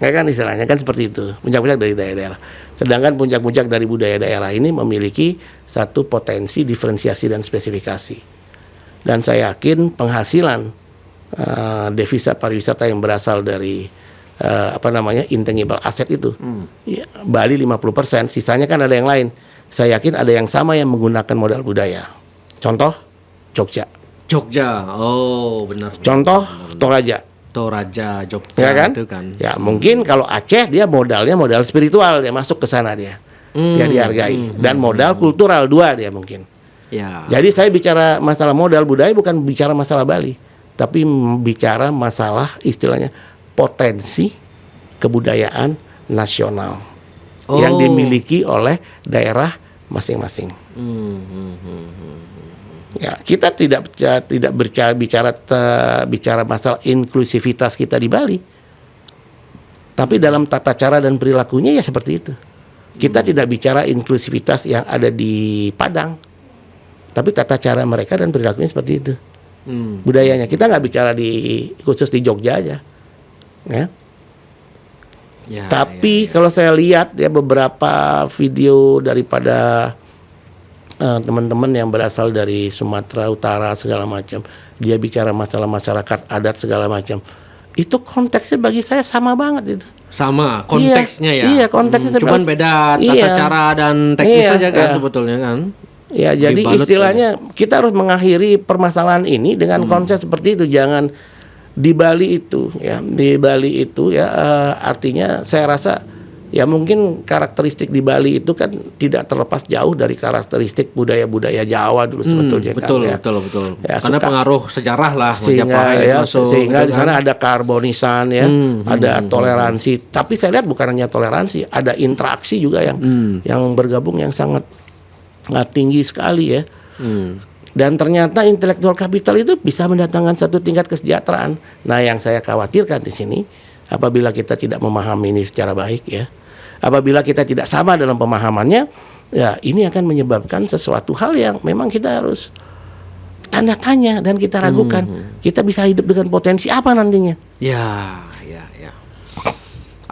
Kayak kan istilahnya kan seperti itu, puncak-puncak dari daerah. Sedangkan puncak-puncak dari budaya daerah ini memiliki satu potensi diferensiasi dan spesifikasi. Dan saya yakin penghasilan devisa pariwisata yang berasal dari intangible asset itu, ya, Bali 50%, sisanya kan ada yang lain. Saya yakin ada yang sama yang menggunakan modal budaya. Contoh Jogja.
Oh benar.
Contoh Toraja.
Toraja, Jogja
Ya kan?
itu kan.
Ya mungkin kalau Aceh dia modalnya modal spiritual, dia masuk ke sana dia dihargai, dan modal kultural dua dia mungkin.
Ya.
Jadi saya bicara masalah modal budaya bukan bicara masalah Bali, tapi bicara masalah istilahnya potensi kebudayaan nasional yang dimiliki oleh daerah masing-masing. Ya, kita tidak bicara masalah inklusivitas kita di Bali, tapi dalam tata cara dan perilakunya ya seperti itu. Kita tidak bicara inklusivitas yang ada di Padang, tapi tata cara mereka dan perilakunya seperti itu. Budayanya kita nggak bicara khusus di Jogja aja, ya. Tapi kalau saya lihat ya beberapa video daripada teman-teman yang berasal dari Sumatera Utara segala macam, dia bicara masalah masyarakat adat segala macam, itu konteksnya bagi saya sama banget itu.
Sama konteksnya ya.
Iya, konteksnya
cuman beda tata cara dan teknis saja kan sebetulnya kan.
Ya, jadi istilahnya kita harus mengakhiri permasalahan ini dengan konsep seperti itu. Jangan di Bali itu ya, artinya saya rasa ya mungkin karakteristik di Bali itu kan tidak terlepas jauh dari karakteristik budaya-budaya Jawa dulu sebetulnya.
Betul. Ya, karena pengaruh sejarah lah
sehingga di sana ada karbonisan ya, ada toleransi. Tapi saya lihat bukan hanya toleransi, ada interaksi juga yang bergabung yang sangat tinggi sekali ya. Dan ternyata intelektual kapital itu bisa mendatangkan satu tingkat kesejahteraan. Nah, yang saya khawatirkan di sini apabila kita tidak memahami ini secara baik ya, apabila kita tidak sama dalam pemahamannya, ya ini akan menyebabkan sesuatu hal yang memang kita harus tanda tanya dan kita ragukan. Kita bisa hidup dengan potensi apa nantinya?
Ya.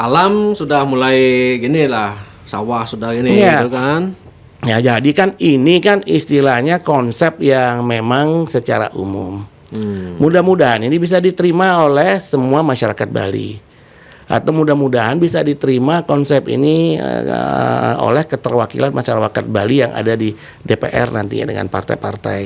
Alam sudah mulai gini lah, sawah sudah gini gitu kan.
Ya, jadi kan ini kan istilahnya konsep yang memang secara umum. Mudah-mudahan ini bisa diterima oleh semua masyarakat Bali. Atau mudah-mudahan bisa diterima konsep ini oleh keterwakilan masyarakat Bali yang ada di DPR nantinya dengan partai-partai.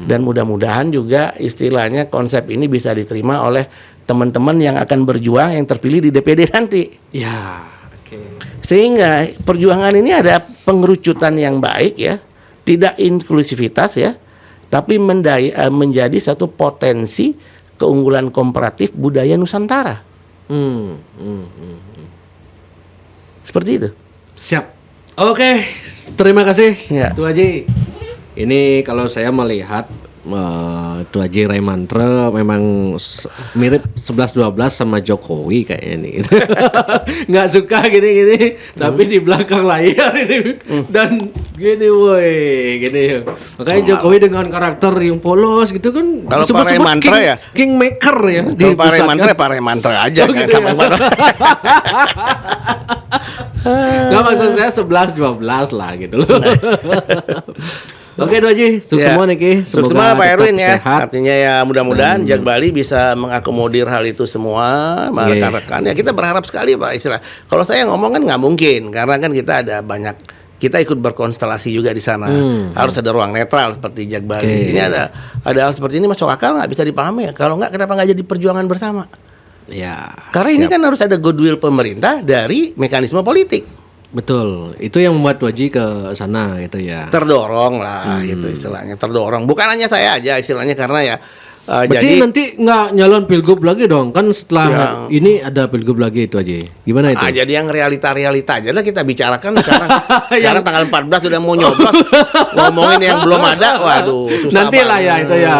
Dan mudah-mudahan juga istilahnya konsep ini bisa diterima oleh teman-teman yang akan berjuang yang terpilih di DPD nanti.
Ya.
Sehingga perjuangan ini ada pengerucutan yang baik ya, tidak inklusivitas ya, tapi menjadi satu potensi keunggulan komparatif budaya Nusantara. Seperti itu.
Siap. Oke, terima kasih
ya.
Tuh Haji. Ini kalau saya melihat Tuh Haji Raimantre memang mirip 11-12 sama Jokowi kayaknya nih. Nggak suka gini-gini, tapi di belakang layar ini dan gini gini. Makanya Jokowi dengan karakter yang polos gitu kan.
Kalau Pak Raimantre ya
Kingmaker ya.
Kalau Pak Raimantre aja kan
gitu
sama
ya. Nggak, maksud saya 11-12 lah gitu loh. Oke, Tuh Haji, sukses semua nih Ki.
Semoga Pak Erwin ya.
Sehat.
Artinya ya mudah-mudahan Jak Bali bisa mengakomodir hal itu semua, rekan-rekan. Ya kita berharap sekali Pak istilah. Kalau saya ngomong kan nggak mungkin karena kan kita ada banyak, kita ikut berkonstelasi juga di sana. Harus ada ruang netral seperti Jak Bali. Ini ada hal seperti ini masuk akal nggak, bisa dipahami ya. Kalau nggak, kenapa nggak jadi perjuangan bersama?
Ya.
Karena ini kan harus ada goodwill pemerintah dari mekanisme politik.
Betul, itu yang membuat Tuh Haji ke sana gitu ya.
Terdorong lah gitu istilahnya, terdorong. Bukan hanya saya aja istilahnya karena ya.
Berarti nanti nggak nyalon pilgub lagi dong, kan setelah ini ada pilgub lagi Tuh Haji. Gimana itu?
Jadi yang realita aja lah kita bicarakan sekarang. Sekarang tanggal 14 sudah mau nyoblos, ngomongin yang belum ada, waduh susah
nanti lah ya itu ya.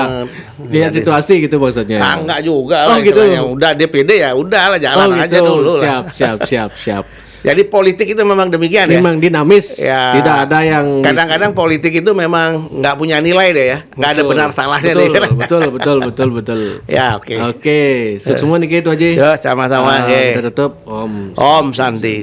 Lihat situasi gitu maksudnya.
Enggak juga lah gitu. Yang udah DPD ya udah lah jalan aja dulu lah.
Siap.
Jadi politik itu memang demikian ya.
Memang dinamis,
Ya.
tidak ada yang
Kadang-kadang politik itu memang nggak punya nilai deh ya, nggak ada benar salahnya deh.
Betul.
Ya oke.
Oke, semua nih gitu aja.
Ya sama-sama.
Kita tutup. Om.
Om Santi.